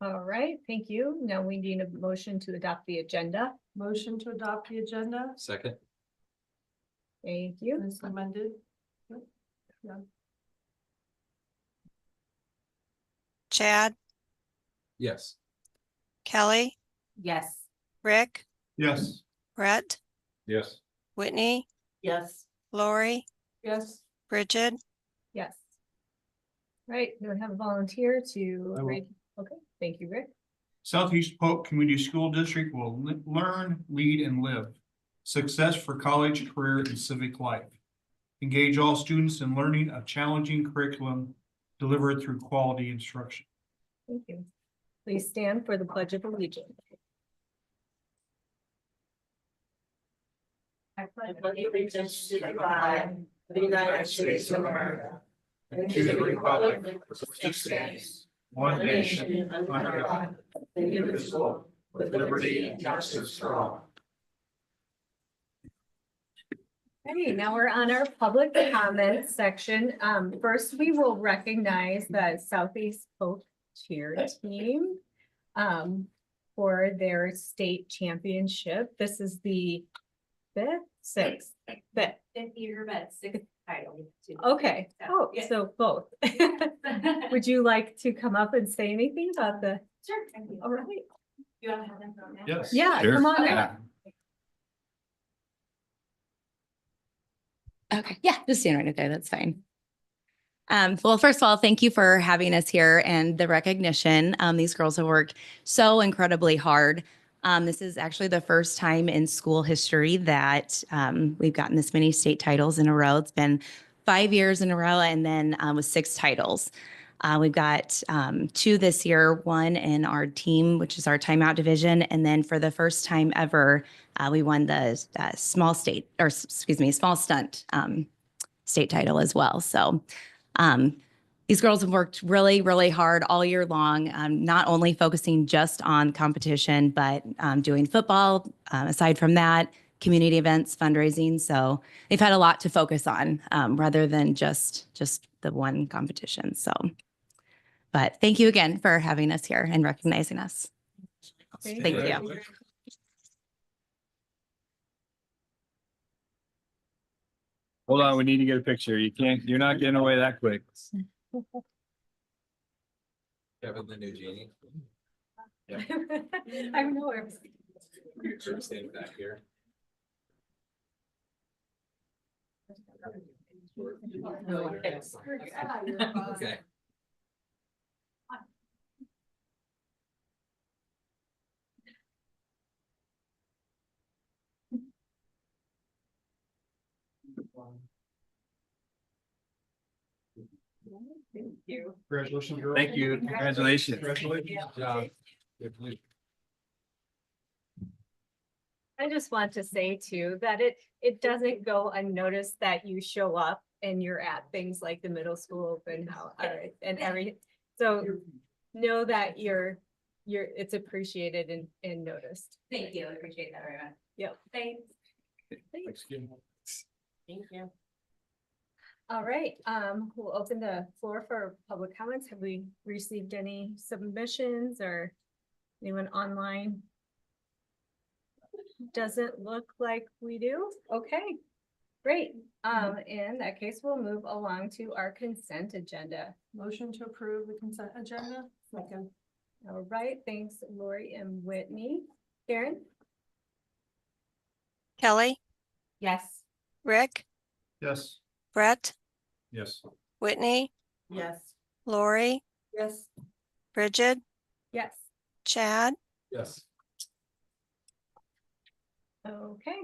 All right, thank you. Now we need a motion to adopt the agenda. Motion to adopt the agenda Second. Thank you. as amended. Yeah. Chad, Yes. Kelly, Yes. Rick, Yes. Brett, Yes. Whitney, Yes. Lori, Yes. Bridget, Yes. Right, we have a volunteer to I will. read. Okay, thank you, Rick. Southeast Polk Community School District will learn, lead, and live. Success for college, career, and civic life. Engage all students in learning a challenging curriculum delivered through quality instruction. Thank you. Please stand for the Pledge of Allegiance. I pledge allegiance to the flag of the United States of America and to the republic for which it stands, one nation, under God, indivisible, with liberty and justice for all. Okay, now we're on our public comment section. First, we will recognize the Southeast Polk cheer team for their state championship. This is the sixth. Year, but sixth title. too. Okay, oh, Yeah. so both. Would you like to come up and say anything about the, Sure. Thank you. all right, You want to have them go now? Yes. yeah, Sure. come on Yeah. up. Okay, yeah, just stand right there. That's fine. Well, first of all, thank you for having us here and the recognition. These girls have worked so incredibly hard. This is actually the first time in school history that we've gotten this many state titles in a row. It's been 5 years in a row and then with 6 titles. We've got 2 this year, 1 in our team, which is our timeout division. And then for the first time ever, we won the small stunt state title as well. So these girls have worked really, really hard all year long, not only focusing just on competition, but doing football. Aside from that, community events, fundraising. So they've had a lot to focus on rather than just the one competition. So, but thank you again for having us here and recognizing us. Thank you. Hold on, we need to get a picture. You're not getting away that quick. Kevin, the new genie. I don't know where. Stand back here. Okay. Thank you. Congratulations, girls. Thank you. Congratulations. Congratulations. Good job. I just want to say too, that it doesn't go unnoticed that you show up and you're at things like the middle school open house and everything. So know that it's appreciated and noticed. Thank you. I appreciate that very much. Yep. Thanks. Thanks. Thank you. All right, we'll open the floor for public comments. Have we received any submissions or anyone online? Doesn't look like we do. Okay, great. In that case, we'll move along to our consent agenda. Motion to approve the consent agenda. Second. All right, thanks Lori and Whitney. Karen? Kelly, Yes. Rick, Yes. Brett, Yes. Whitney, Yes. Lori, Yes. Bridget, Yes. Chad, Yes. Okay,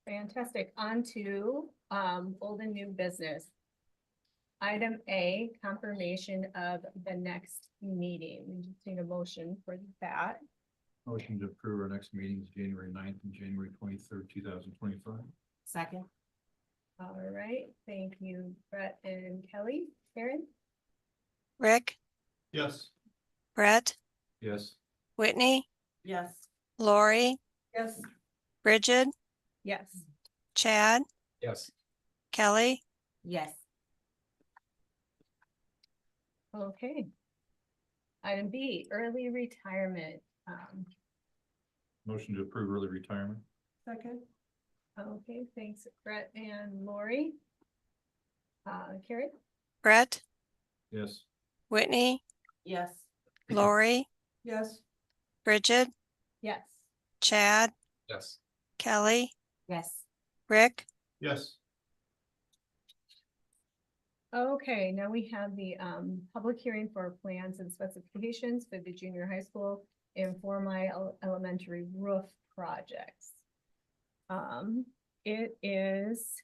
fantastic. On to old and new business. Item A, confirmation of the next meeting. We just need a motion for that. Motion to approve our next meetings, January 9th and January 23rd, 2025. Second. All right, thank you, Brett and Kelly. Karen? Rick, Yes. Brett, Yes. Whitney, Yes. Lori, Yes. Bridget, Yes. Chad, Yes. Kelly, Yes. Okay. Item B, early retirement. Motion to approve early retirement. Second. Okay, thanks Brett and Lori. Carrie? Brett, Yes. Whitney, Yes. Lori, Yes. Bridget, Yes. Chad, Yes. Kelly, Yes. Rick, Yes. Okay, now we have the public hearing for plans and specifications for the junior high school and for my elementary roof projects. It is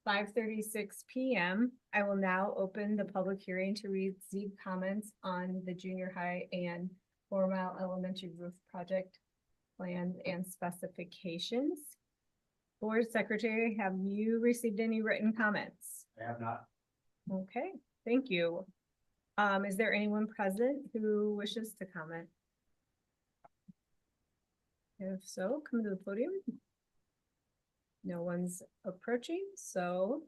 5:36 PM. I will now open the public hearing to receive comments on the junior high and 4 Mile Elementary roof project plans and specifications. Board Secretary, have you received any written comments? I have not. Okay, thank you. Is there anyone present who wishes to comment? If so, come to the podium. No one's approaching, so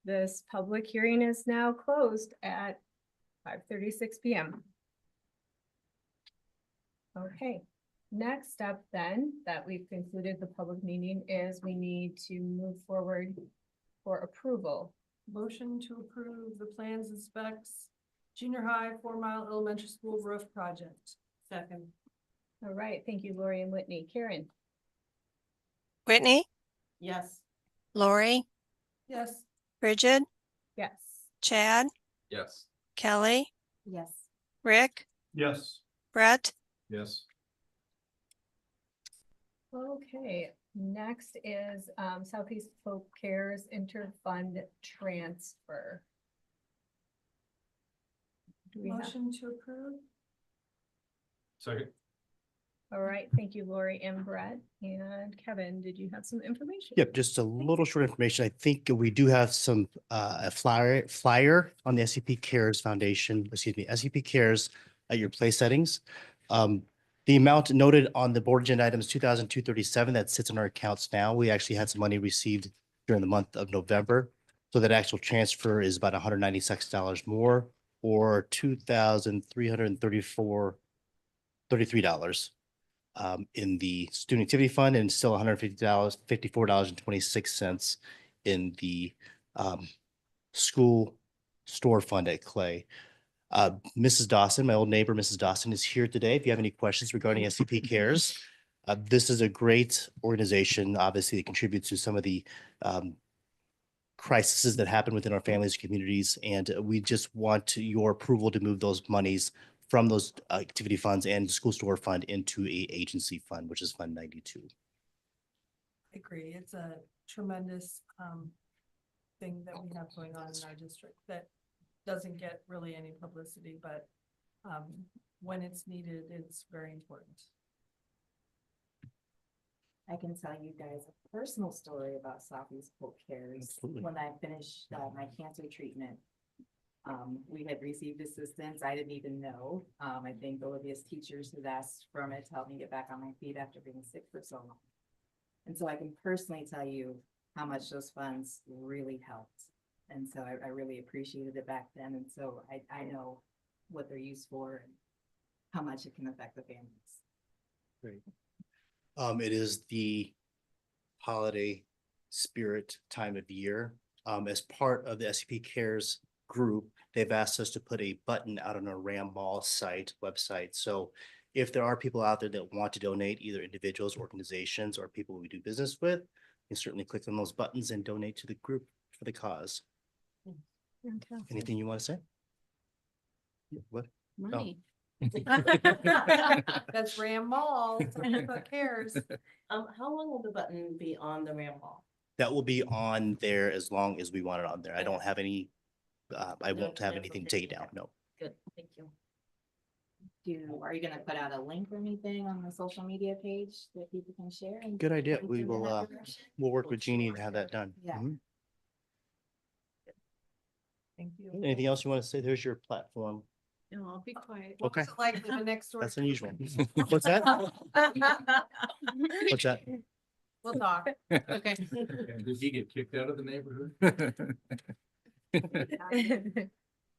this public hearing is now closed at 5:36 PM. Okay, next up then, that we've concluded the public meeting, is we need to move forward for approval. Motion to approve the plans and specs, junior high, 4 Mile Elementary School roof project. Second. All right, thank you, Lori and Whitney. Karen? Whitney, Yes. Lori, Yes. Bridget, Yes. Chad, Yes. Kelly, Yes. Rick, Yes. Brett, Yes. Okay, next is Southeast Folk Cares Interfund Transfer. Do we have? Motion to approve? Second. All right, thank you, Lori and Brett. And Kevin, did you have some information? Yep, just a little short information. I think we do have some a flyer on the SCP Cares Foundation, excuse me, SCP Cares at your place settings. The amount noted on the board agenda items 2,237 that sits in our accounts now, we actually had some money received during the month of November. So that actual transfer is about $196 more, or $2,333 in the student activity fund, and still $150, $54.26 in the school store fund at Clay. Mrs. Dawson, my old neighbor, Mrs. Dawson, is here today. If you have any questions regarding SCP Cares, this is a great organization. Obviously, it contributes to some of the crises that happen within our families and communities, and we just want your approval to move those monies from those activity funds and school store fund into a agency fund, which is Fund 92. I agree. It's a tremendous thing that we have going on in our district that doesn't get really any publicity, but when it's needed, it's very important. I can tell you guys a personal story about Southeast Polk Cares. Absolutely. When I finished my cancer treatment, we had received assistance. I didn't even know. I think Olivia's teachers had asked from it to help me get back on my feet after being sick for so long. And so I can personally tell you how much those funds really helped. And so I really appreciated it back then. And so I know what they're used for and how much it can affect the families. Great. It is the holiday spirit time of year. As part of the SCP Cares group, they've asked us to put a button out on our Ramble website. So if there are people out there that want to donate, either individuals, organizations, or people we do business with, you can certainly click on those buttons and donate to the group for the cause. Fantastic. Anything you want to say? What? Money. That's Ram Mall, Who cares? How long will the button be on the Ramble? That will be on there as long as we want it on there. I don't have any, I won't have anything taken down, no. Good, thank you. Are you gonna put out a link or anything on the social media page that people can share? and Good idea. link We them in will, that direction? we'll work with Jeannie to have that done. Yeah. Mhm. Thank you. Anything else you want to say? There's your platform. No, I'll be quiet. Okay. What's it like living next door? That's unusual. What's that? What's that? We'll talk. Okay. And did he get kicked out of the neighborhood?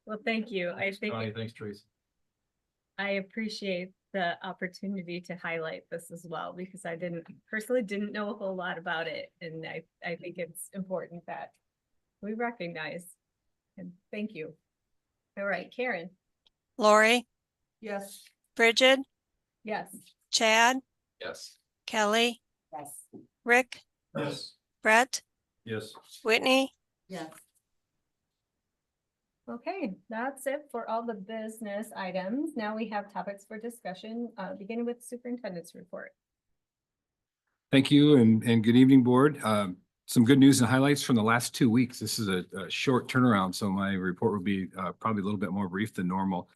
Well, thank you. I think Connie, thanks, Tracy. I appreciate the opportunity to highlight this as well, because I personally didn't know a whole lot about it. And I think it's important that we recognize, and thank you. All right, Karen. Lori, Yes. Bridget, Yes. Chad, Yes. Kelly, Yes. Rick, Yes. Brett, Yes. Whitney. Yes. Okay, that's it for all the business items. Now we have topics for discussion, beginning with superintendent's report. Thank you and good evening, board. Some good news and highlights from the last 2 weeks. This is a short turnaround, so my report will be probably a little bit more brief than normal.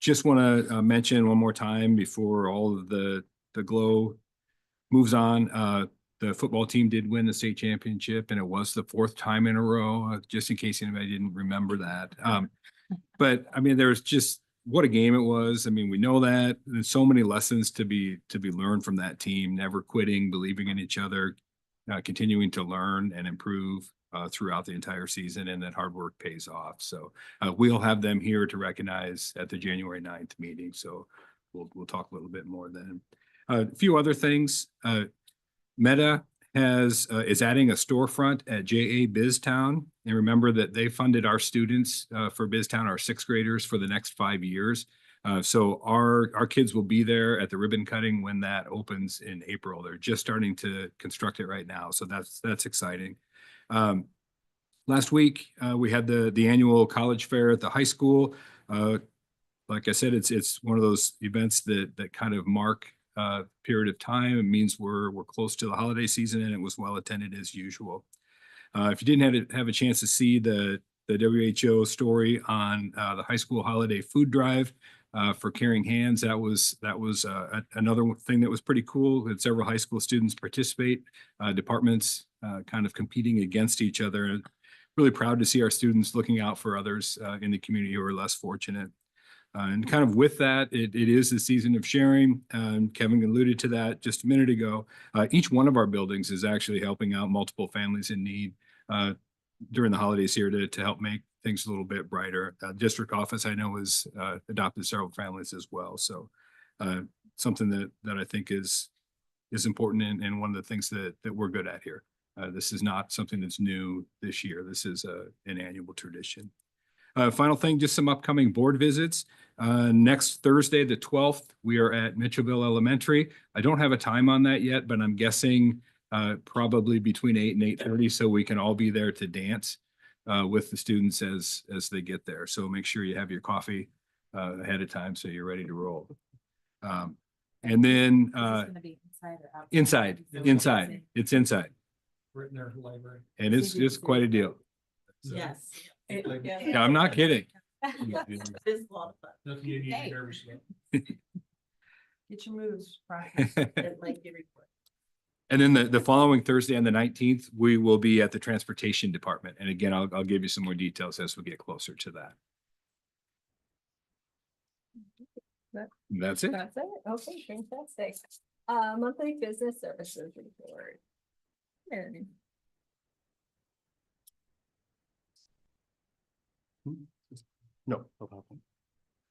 Just want to mention one more time before all of the glow moves on. The football team did win the state championship, and it was the 4th time in a row, just in case anybody didn't remember that. But I mean, there's just what a game it was. I mean, we know that there's so many lessons to be learned from that team, never quitting, believing in each other, continuing to learn and improve throughout the entire season, and that hard work pays off. So we'll have them here to recognize at the January 9th meeting. So we'll talk a little bit more then. A few other things. Meta is adding a storefront at JA BizTown. And remember that they funded our students for BizTown, our 6th graders, for the next 5 years. So our kids will be there at the ribbon cutting when that opens in April. They're just starting to construct it right now. So that's exciting. Last week, we had the annual college fair at the high school. Like I said, it's one of those events that kind of mark period of time. It means we're close to the holiday season, and it was well attended as usual. If you didn't have a chance to see the WHO story on the high school holiday food drive for Caring Hands, that was another thing that was pretty cool. Had several high school students participate, departments kind of competing against each other. Really proud to see our students looking out for others in the community who are less fortunate. And kind of with that, it is the season of sharing. Kevin alluded to that just a minute ago. Each one of our buildings is actually helping out multiple families in need during the holidays here to help make things a little bit brighter. District office, I know, has adopted several families as well. So something that I think is important, and one of the things that we're good at here. This is not something that's new this year. This is an annual tradition. Final thing, just some upcoming board visits. Next Thursday, the 12th, we are at Mitchellville Elementary. I don't have a time on that yet, but I'm guessing probably between 8 and 8:30, so we can all be there to dance with the students as they get there. So make sure you have your coffee ahead of time so you're ready to roll. And then Is this gonna be inside or outside? inside. It's inside, Right in their library. and it's quite a deal. Yes. No, I'm not kidding. This is a lot of fun. Nothing you need to be nervous about. Get your moves practice. Like your report. And then the following Thursday on the 19th, we will be at the transportation department. And again, I'll give you some more details as we get closer to that. That's it. That's it. Okay, fantastic. Monthly business services report. Karen. No problem.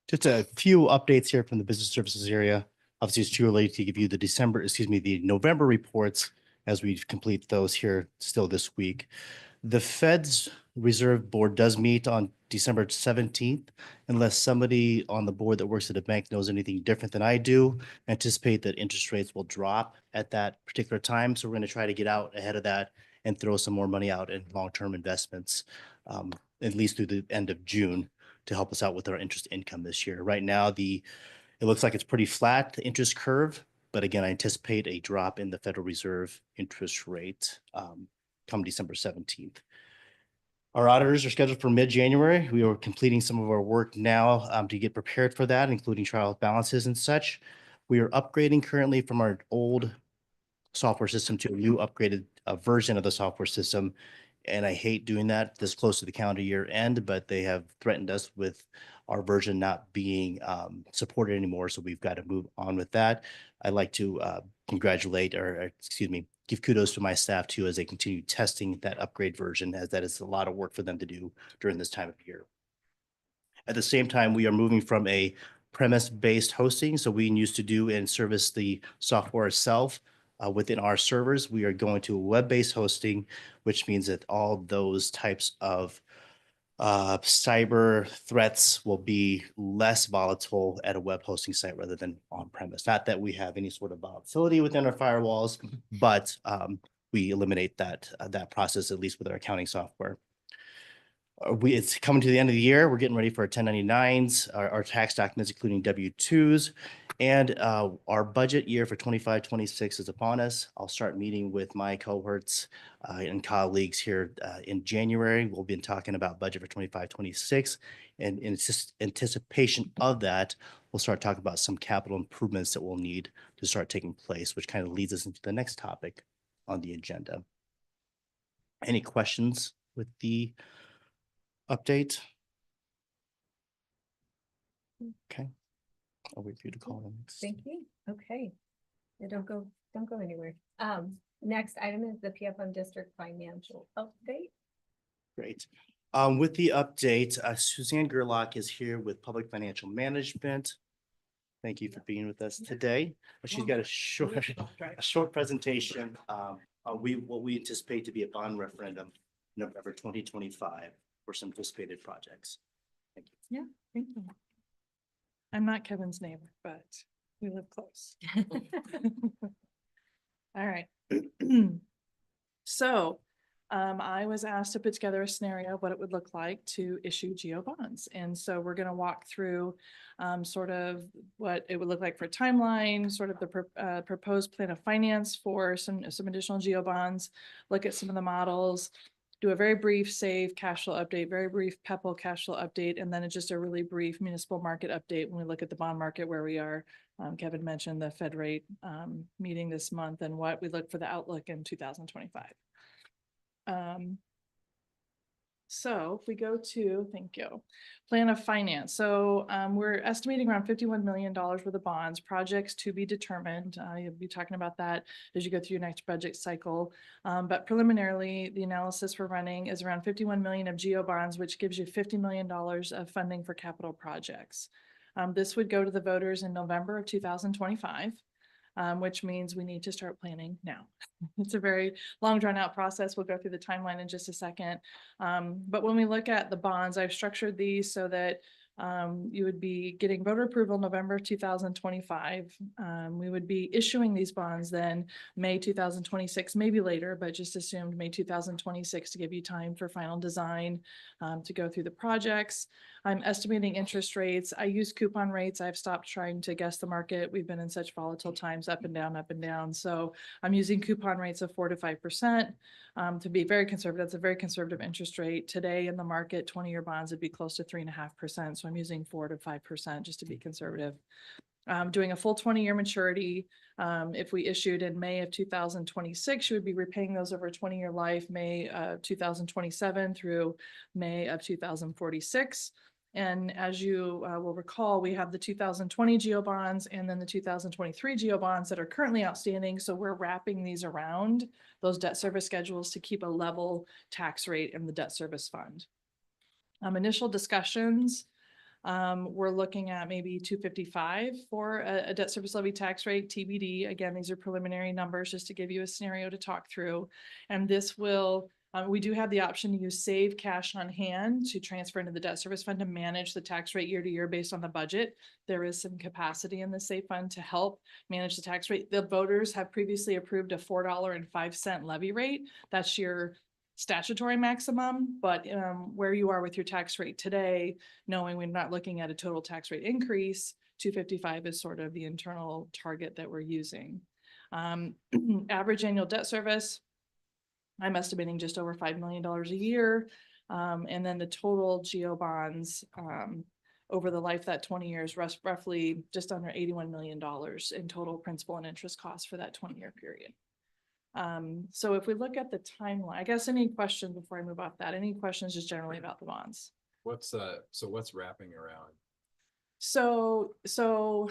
Just a few updates here from the business services area. Obviously, it's too early to give you the November reports as we complete those here still this week. The Fed's Reserve Board does meet on December 17th, unless somebody on the board that works at a bank knows anything different than I do. Anticipate that interest rates will drop at that particular time. So we're going to try to get out ahead of that and throw some more money out in long-term investments, at least through the end of June, to help us out with our interest income this year. Right now, it looks like it's pretty flat, the interest curve, but again, I anticipate a drop in the Federal Reserve interest rate come December 17th. Our auditors are scheduled for mid-January. We are completing some of our work now to get prepared for that, including trial balances and such. We are upgrading currently from our old software system to a new upgraded version of the software system. And I hate doing that this close to the calendar year end, but they have threatened us with our version not being supported anymore. So we've got to move on with that. I'd like to give kudos to my staff too, as they continue testing that upgrade version, as that is a lot of work for them to do during this time of year. At the same time, we are moving from a premise-based hosting, so we used to do and service the software itself within our servers. We are going to web-based hosting, which means that all those types of cyber threats will be less volatile at a web hosting site rather than on premise. Not that we have any sort of volatility within our firewalls, but we eliminate that process, at least with our accounting software. It's coming to the end of the year. We're getting ready for our 1099s, our tax documents, including W-2s. And our budget year for 25-26 is upon us. I'll start meeting with my cohorts and colleagues here in January. We'll be talking about budget for 25-26. And in anticipation of that, we'll start talking about some capital improvements that we'll need to start taking place, which kind of leads us into the next topic on the agenda. Any questions with the update? Okay. I'll wait for you to call them. Thank you. Okay. Yeah, don't go anywhere. Next item is the PFM district financial update. Great. With the update, Suzanne Gerlach is here with Public Financial Management. Thank you for being with us today. She's got a short presentation. What we anticipate to be a bond referendum November 2025 for some anticipated projects. Thank you. Yeah, thank you. I'm not Kevin's neighbor, but we live close. All right. So I was asked to put together a scenario of what it would look like to issue GO bonds. And so we're going to walk through sort of what it would look like for a timeline, sort of the proposed plan of finance for some additional GO bonds, look at some of the models, do a very brief SAVE cash flow update, very brief PEPAL cash flow update, and then just a really brief municipal market update when we look at the bond market where we are. Kevin mentioned the Fed rate meeting this month and what we look for the outlook in 2025. So if we go to, thank you, plan of finance. So we're estimating around $51 million worth of bonds, projects to be determined. You'll be talking about that as you go through your next budget cycle. But preliminarily, the analysis we're running is around 51 million of GO bonds, which gives you $50 million of funding for capital projects. This would go to the voters in November of 2025. Which means we need to start planning now. It's a very long drawn out process. We'll go through the timeline in just a second. But when we look at the bonds, I've structured these so that you would be getting voter approval November 2025. We would be issuing these bonds then May 2026, maybe later, but just assumed May 2026 to give you time for final design to go through the projects. I'm estimating interest rates. I use coupon rates. I've stopped trying to guess the market. We've been in such volatile times, up and down, up and down. So I'm using coupon rates of 4 to 5% to be very conservative. That's a very conservative interest rate. Today in the market, 20-year bonds would be close to 3.5%. So I'm using 4 to 5% just to be conservative. Doing a full 20-year maturity. If we issued in May of 2026, you would be repaying those over a 20-year life, May 2027 through May of 2046. And as you will recall, we have the 2020 GO bonds and then the 2023 GO bonds that are currently outstanding. So we're wrapping these around those debt service schedules to keep a level tax rate in the debt service fund. Initial discussions, we're looking at maybe 255 for a debt service levy tax rate, TBD. Again, these are preliminary numbers just to give you a scenario to talk through. And this will, we do have the option to use save cash on hand to transfer into the debt service fund to manage the tax rate year to year based on the budget. There is some capacity in the save fund to help manage the tax rate. The voters have previously approved a $4.05 levy rate. That's your statutory maximum, but where you are with your tax rate today, knowing we're not looking at a total tax rate increase, 255 is sort of the internal target that we're using. Average annual debt service, I'm estimating just over $5 million a year. And then the total GO bonds over the life of that 20 years, roughly just under $81 million in total principal and interest costs for that 20-year period. So if we look at the timeline, I guess any questions before I move off that, any questions just generally about the bonds? What's wrapping around? So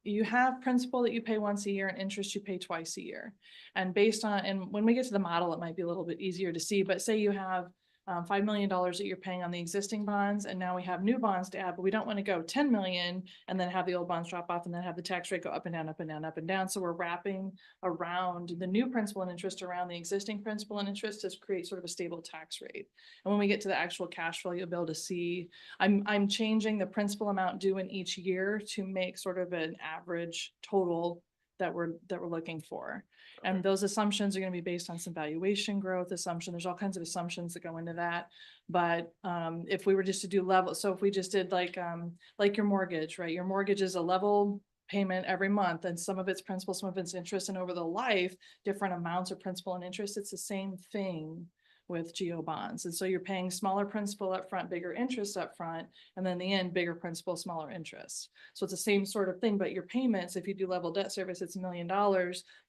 you have principal that you pay once a year and interest you pay twice a year. And based on, and when we get to the model, it might be a little bit easier to see, but say you have $5 million that you're paying on the existing bonds, and now we have new bonds to add, but we don't want to go 10 million and then have the old bonds drop off and then have the tax rate go up and down, up and down, up and down. So we're wrapping around the new principal and interest around the existing principal and interest to create sort of a stable tax rate. And when we get to the actual cash flow, you'll be able to see, I'm changing the principal amount due in each year to make sort of an average total that we're looking for. And those assumptions are going to be based on some valuation growth assumption. There's all kinds of assumptions that go into that. But if we were just to do level, so if we just did like your mortgage, right? Your mortgage is a level payment every month, and some of it's principal, some of it's interest, and over the life, different amounts of principal and interest. It's the same thing with GO bonds. And so you're paying smaller principal up front, bigger interest up front, and then in the end, bigger principal, smaller interest. So it's the same sort of thing, but your payments, if you do level debt service, it's $1 million,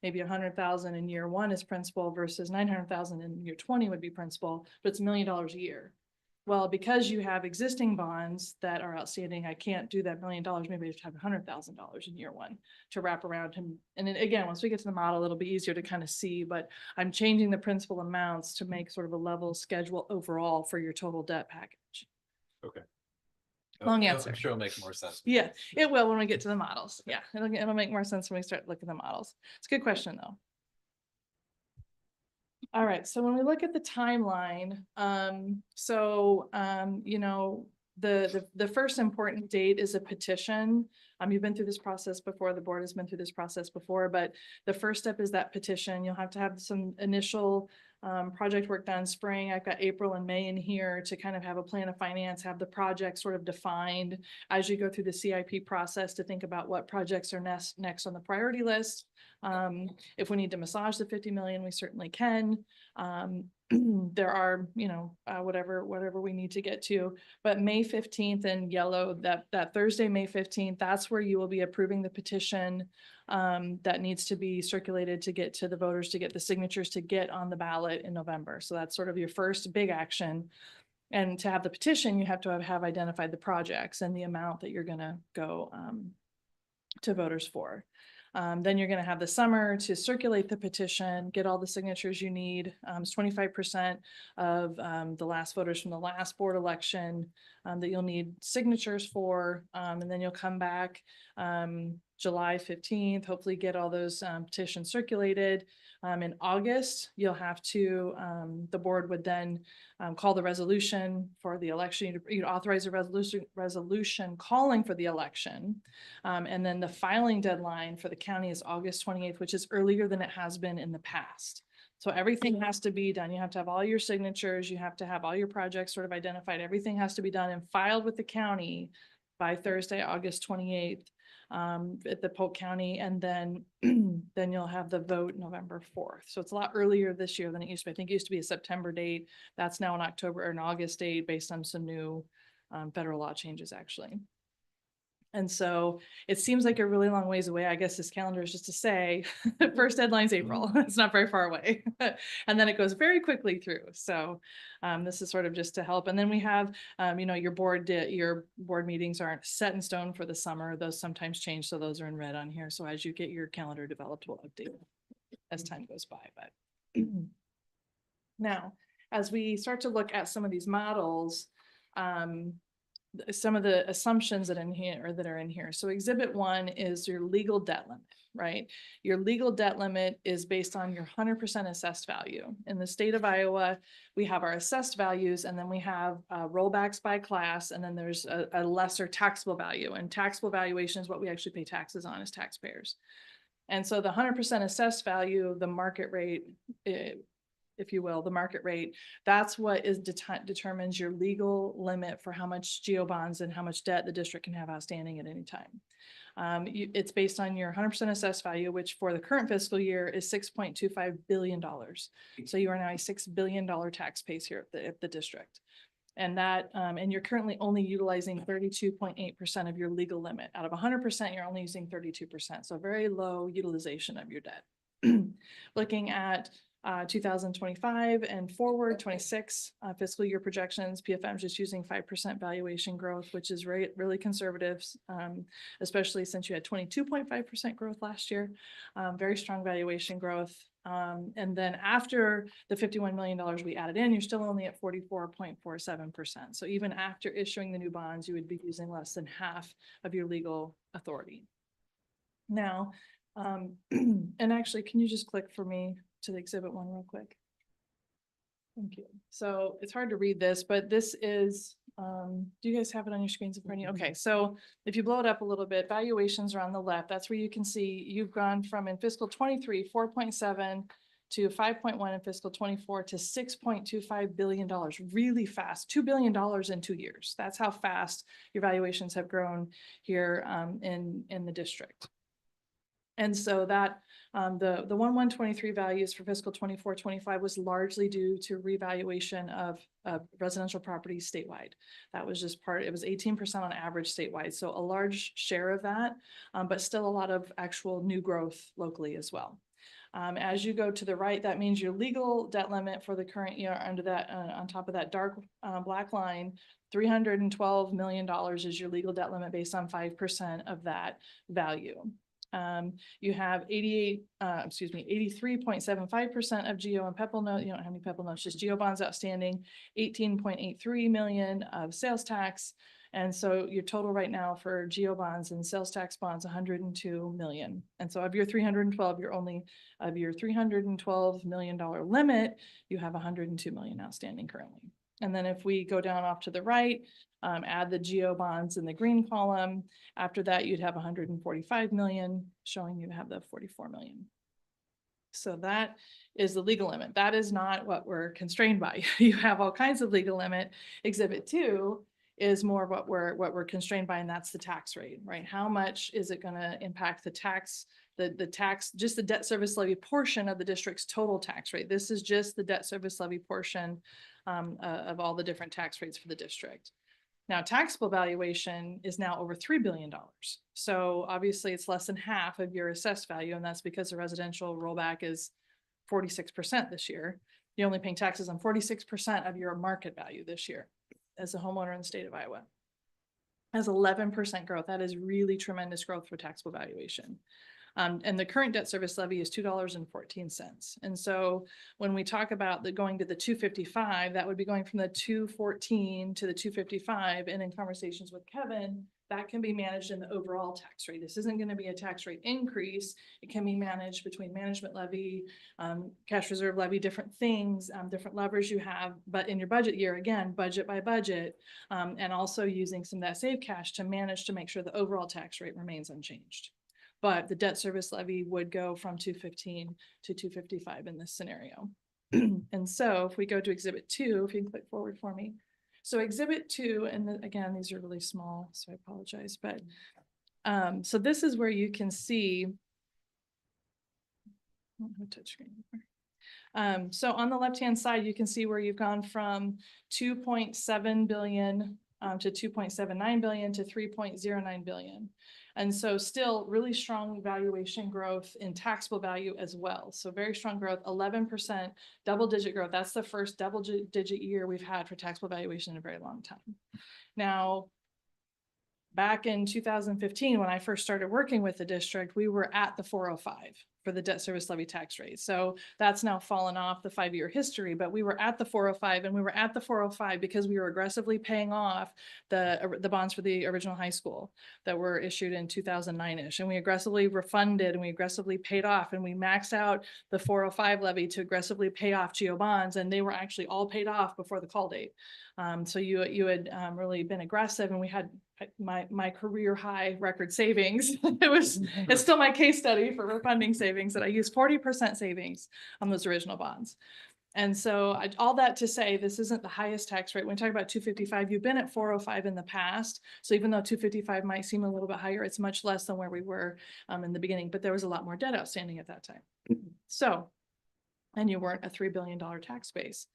maybe 100,000 in year one is principal versus 900,000 in year 20 would be principal, but it's $1 million a year. Well, because you have existing bonds that are outstanding, I can't do that $1 million. Maybe I just have $100,000 in year one to wrap around him. And then again, once we get to the model, it'll be easier to kind of see, but I'm changing the principal amounts to make sort of a level schedule overall for your total debt package. Okay. Long answer. I'm sure it'll make more sense. Yeah, it will when we get to the models. Yeah, it'll make more sense when we start looking at the models. It's a good question though. All right, so when we look at the timeline, you know, the first important date is a petition. You've been through this process before, the board has been through this process before, but the first step is that petition. You'll have to have some initial project work done spring. I've got April and May in here to kind of have a plan of finance, have the project sort of defined as you go through the CIP process to think about what projects are next on the priority list. If we need to massage the 50 million, we certainly can. There are, you know, whatever we need to get to, but May 15th in yellow, that Thursday, May 15th, that's where you will be approving the petition that needs to be circulated to get to the voters, to get the signatures, to get on the ballot in November. So that's sort of your first big action. And to have the petition, you have to have identified the projects and the amount that you're going to go to voters for. Then you're going to have the summer to circulate the petition, get all the signatures you need. It's 25% of the last voters from the last board election that you'll need signatures for. And then you'll come back July 15th, hopefully get all those petitions circulated. In August, you'll have to, the board would then call the resolution for the election. You'd authorize a resolution calling for the election. And then the filing deadline for the county is August 28th, which is earlier than it has been in the past. So everything has to be done. You have to have all your signatures. You have to have all your projects sort of identified. Everything has to be done and filed with the county by Thursday, August 28th. At the Polk County, and then then you'll have the vote November 4th. So it's a lot earlier this year than it used to be. I think it used to be a September date. That's now an October or an August date based on some new federal law changes actually. And so it seems like a really long ways away. I guess this calendar is just to say first deadline's April. It's not very far away. And then it goes very quickly through. So this is sort of just to help. And then we have, you know, your board meetings aren't set in stone for the summer. Those sometimes change. So those are in red on here. So as you get your calendar developed, we'll update as time goes by. But now, as we start to look at some of these models, some of the assumptions that are in here. So exhibit 1 is your legal debt limit, right? Your legal debt limit is based on your 100% assessed value. In the state of Iowa, we have our assessed values, and then we have rollbacks by class, and then there's a lesser taxable value. And taxable valuation is what we actually pay taxes on as taxpayers. And so the 100% assessed value, the market rate, if you will, the market rate, that's what determines your legal limit for how much GO bonds and how much debt the district can have outstanding at any time. It's based on your 100% assessed value, which for the current fiscal year is $6.25 billion. So you are now a $6 billion tax here at the district. And that, and you're currently only utilizing 32.8% of your legal limit. Out of 100%, you're only using 32%. So very low utilization of your debt. Looking at 2025 and forward 26 fiscal year projections, PFM is just using 5% valuation growth, which is really conservative, especially since you had 22.5% growth last year. Very strong valuation growth. And then after the $51 million we added in, you're still only at 44.47%. So even after issuing the new bonds, you would be using less than half of your legal authority. Now, and actually, can you just click for me to the exhibit 1 real quick? Thank you. So it's hard to read this, but this is, do you guys have it on your screens in front of you? Okay, so if you blow it up a little bit, valuations are on the left. That's where you can see you've gone from in fiscal 23, 4.7 to 5.1 in fiscal 24 to $6.25 billion, really fast, $2 billion in 2 years. That's how fast your valuations have grown here in the district. And so that the 1/1/23 values for fiscal 24-25 was largely due to revaluation of residential properties statewide. That was just part, it was 18% on average statewide. So a large share of that, but still a lot of actual new growth locally as well. As you go to the right, that means your legal debt limit for the current year under that, on top of that dark black line, $312 million is your legal debt limit based on 5% of that value. You have 83.75% of GEO and PEPL note. You don't have any PEPL notes, just GEO bonds outstanding, 18.83 million of sales tax. And so your total right now for GEO bonds and sales tax bonds, 102 million. And so of your 312, you're only of your $312 million limit, you have 102 million outstanding currently. And then if we go down off to the right, add the GEO bonds in the green column. After that, you'd have 145 million, showing you have the 44 million. So that is the legal limit. That is not what we're constrained by. You have all kinds of legal limit. Exhibit 2 is more of what we're constrained by, and that's the tax rate, right? How much is it going to impact the tax, the tax, just the debt service levy portion of the district's total tax rate? This is just the debt service levy portion of all the different tax rates for the district. Now, taxable valuation is now over $3 billion. So obviously it's less than half of your assessed value, and that's because the residential rollback is 46% this year. You're only paying taxes on 46% of your market value this year as a homeowner in the state of Iowa. That's 11% growth. That is really tremendous growth for taxable valuation. And the current debt service levy is $2.14. And so when we talk about the going to the 255, that would be going from the 214 to the 255. And in conversations with Kevin, that can be managed in the overall tax rate. This isn't going to be a tax rate increase. It can be managed between management levy, cash reserve levy, different things, different levers you have, but in your budget year, again, budget by budget, and also using some of that save cash to manage to make sure the overall tax rate remains unchanged. But the debt service levy would go from 215 to 255 in this scenario. And so if we go to exhibit 2, if you can click forward for me. So exhibit 2, and again, these are really small, so I apologize, but so this is where you can see, I don't have a touch screen anymore. So on the left-hand side, you can see where you've gone from 2.7 billion to 2.79 billion to 3.09 billion. And so still really strong valuation growth in taxable value as well. So very strong growth, 11% double-digit growth. That's the first double-digit year we've had for taxable valuation in a very long time. Now, back in 2015, when I first started working with the district, we were at the 405 for the debt service levy tax rate. So that's now fallen off the 5-year history, but we were at the 405, and we were at the 405 because we were aggressively paying off the bonds for the original high school that were issued in 2009-ish. And we aggressively refunded, and we aggressively paid off, and we maxed out the 405 levy to aggressively pay off GEO bonds, and they were actually all paid off before the call date. So you had really been aggressive, and we had my career high record savings. It's still my case study for refunding savings that I used 40% savings on those original bonds. And so all that to say, this isn't the highest tax rate. When we talk about 255, you've been at 405 in the past. So even though 255 might seem a little bit higher, it's much less than where we were in the beginning, but there was a lot more debt outstanding at that time. So, and you weren't a $3 billion tax base.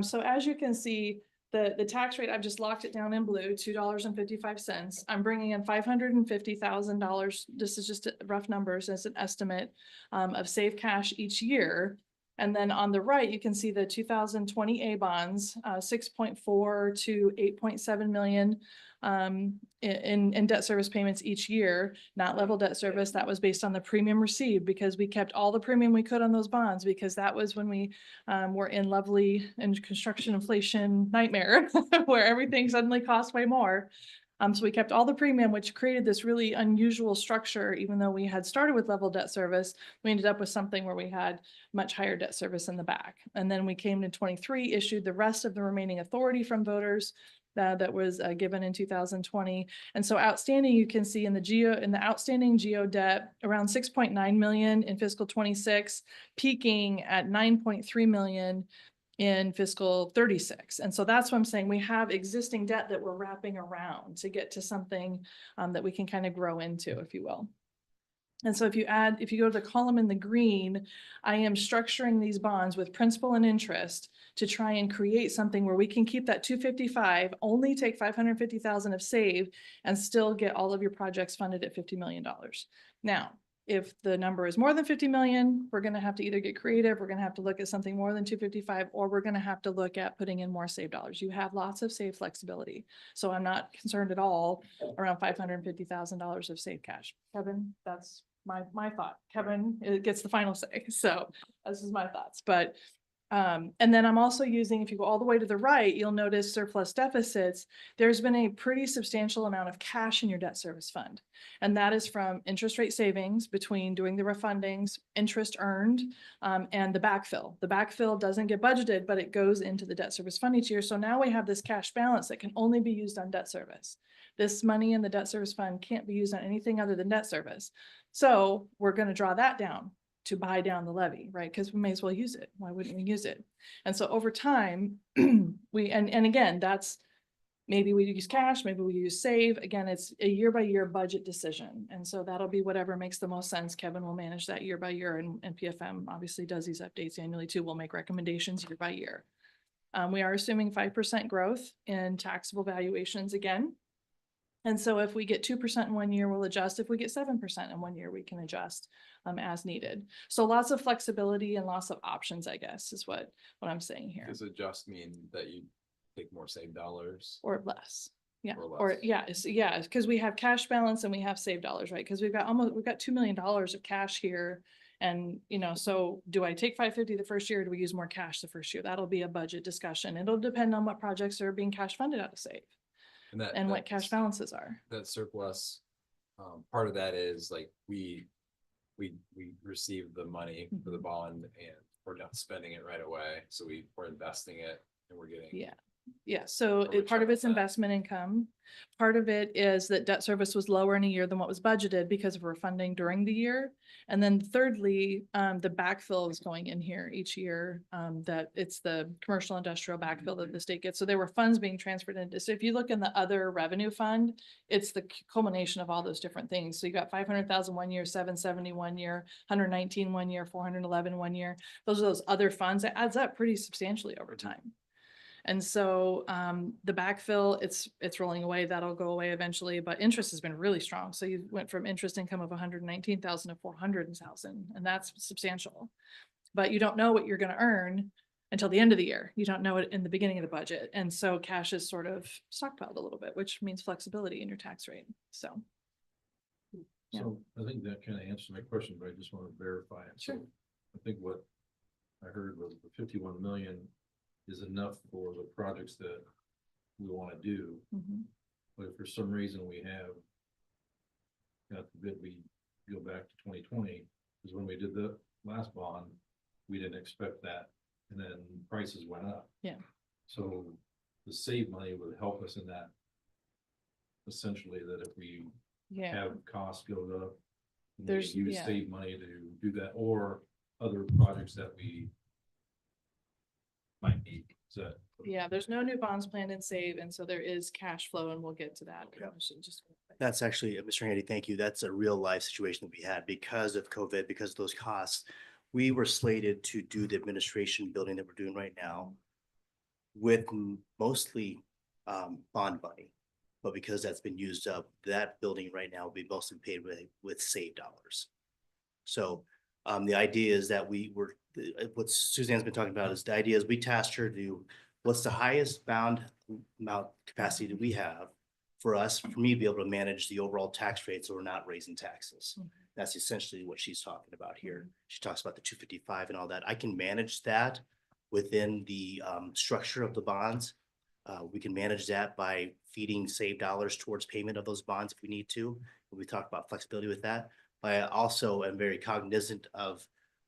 So as you can see, the tax rate, I've just locked it down in blue, $2.55. I'm bringing in $550,000. This is just rough numbers as an estimate of save cash each year. And then on the right, you can see the 2020 A bonds, 6.4 to 8.7 million in debt service payments each year, not level debt service. That was based on the premium received because we kept all the premium we could on those bonds because that was when we were in lovely and construction inflation nightmare where everything suddenly cost way more. So we kept all the premium, which created this really unusual structure. Even though we had started with level debt service, we ended up with something where we had much higher debt service in the back. And then we came to 23, issued the rest of the remaining authority from voters that was given in 2020. And so outstanding, you can see in the outstanding geo debt around 6.9 million in fiscal 26, peaking at 9.3 million in fiscal 36. And so that's what I'm saying. We have existing debt that we're wrapping around to get to something that we can kind of grow into, if you will. And so if you go to the column in the green, I am structuring these bonds with principal and interest to try and create something where we can keep that 255, only take 550,000 of save and still get all of your projects funded at $50 million. Now, if the number is more than 50 million, we're going to have to either get creative, we're going to have to look at something more than 255, or we're going to have to look at putting in more save dollars. You have lots of save flexibility. So I'm not concerned at all around $550,000 of save cash. Kevin, that's my thought. Kevin gets the final say. So this is my thoughts, but and then I'm also using, if you go all the way to the right, you'll notice surplus deficits. There's been a pretty substantial amount of cash in your debt service fund. And that is from interest rate savings between doing the refundings, interest earned, and the backfill. The backfill doesn't get budgeted, but it goes into the debt service fund each year. So now we have this cash balance that can only be used on debt service. This money in the debt service fund can't be used on anything other than debt service. So we're going to draw that down to buy down the levy, right? Because we may as well use it. Why wouldn't we use it? And so over time, and again, that's maybe we use cash, maybe we use save. Again, it's a year by year budget decision. And so that'll be whatever makes the most sense. Kevin will manage that year by year, and PFM obviously does these updates annually too. We'll make recommendations year by year. We are assuming 5% growth in taxable valuations again. And so if we get 2% in 1 year, we'll adjust. If we get 7% in 1 year, we can adjust as needed. So lots of flexibility and lots of options, I guess, is what I'm saying here. Does adjust mean that you take more saved dollars? Or less. Yeah. Or less. Yeah, because we have cash balance and we have saved dollars, right? Because we've got $2 million of cash here. And, so do I take 550 the first year? Or do we use more cash the first year? That'll be a budget discussion. It'll depend on what projects are being cash funded out of save. And what cash balances are. That surplus, part of that is like we receive the money for the bond and we're not spending it right away. So we're investing it and we're getting. Yeah. So A part of return it's on that. investment income. Part of it is that debt service was lower in a year than what was budgeted because of refunding during the year. And then thirdly, the backfill is going in here each year, that it's the commercial industrial backfill that the state gets. So there were funds being transferred into. So if you look in the other revenue fund, it's the culmination of all those different things. So you got 500,000 1 year, 770 1 year, 119 1 year, 411 1 year. Those are those other funds. It adds up pretty substantially over time. And so the backfill, it's rolling away. That'll go away eventually, but interest has been really strong. So you went from interest income of 119,000 to 400,000, and that's substantial. But you don't know what you're going to earn until the end of the year. You don't know it in the beginning of the budget. And so cash is sort of stockpiled a little bit, which means flexibility in your tax rate. So. Yeah. So I think that kind of answers my question, but I just want to verify it. Sure. So I think what I heard was the 51 million is enough for the projects that we want to do. Mhm. But if for some reason we have, God forbid, we go back to 2020, because when we did the last bond, we didn't expect that, and then prices went up. Yeah. So the save money would help us in that. Essentially, that if we have costs go up, we There's- use yeah. save money to do that, or other projects that we might need. So Yeah, there's no new bonds planned in save, and so there is cash flow, and we'll get to that. Yeah. I should just- That's actually, Mr. Handy, thank you. That's a real life situation that we had because of COVID, because of those costs. We were slated to do the administration building that we're doing right now with mostly bond money. But because that's been used up, that building right now will be mostly paid with save dollars. So The idea is that what Suzanne's been talking about is the idea is we tasked her to do what's the highest bound amount capacity that we have for us, for me to be able to manage the overall tax rate, so we're not raising taxes. That's essentially what she's talking about here. She talks about the 255 and all that. I can manage that within the structure of the bonds. We can manage that by feeding save dollars towards payment of those bonds if we need to. We talked about flexibility with that. But I also am very cognizant of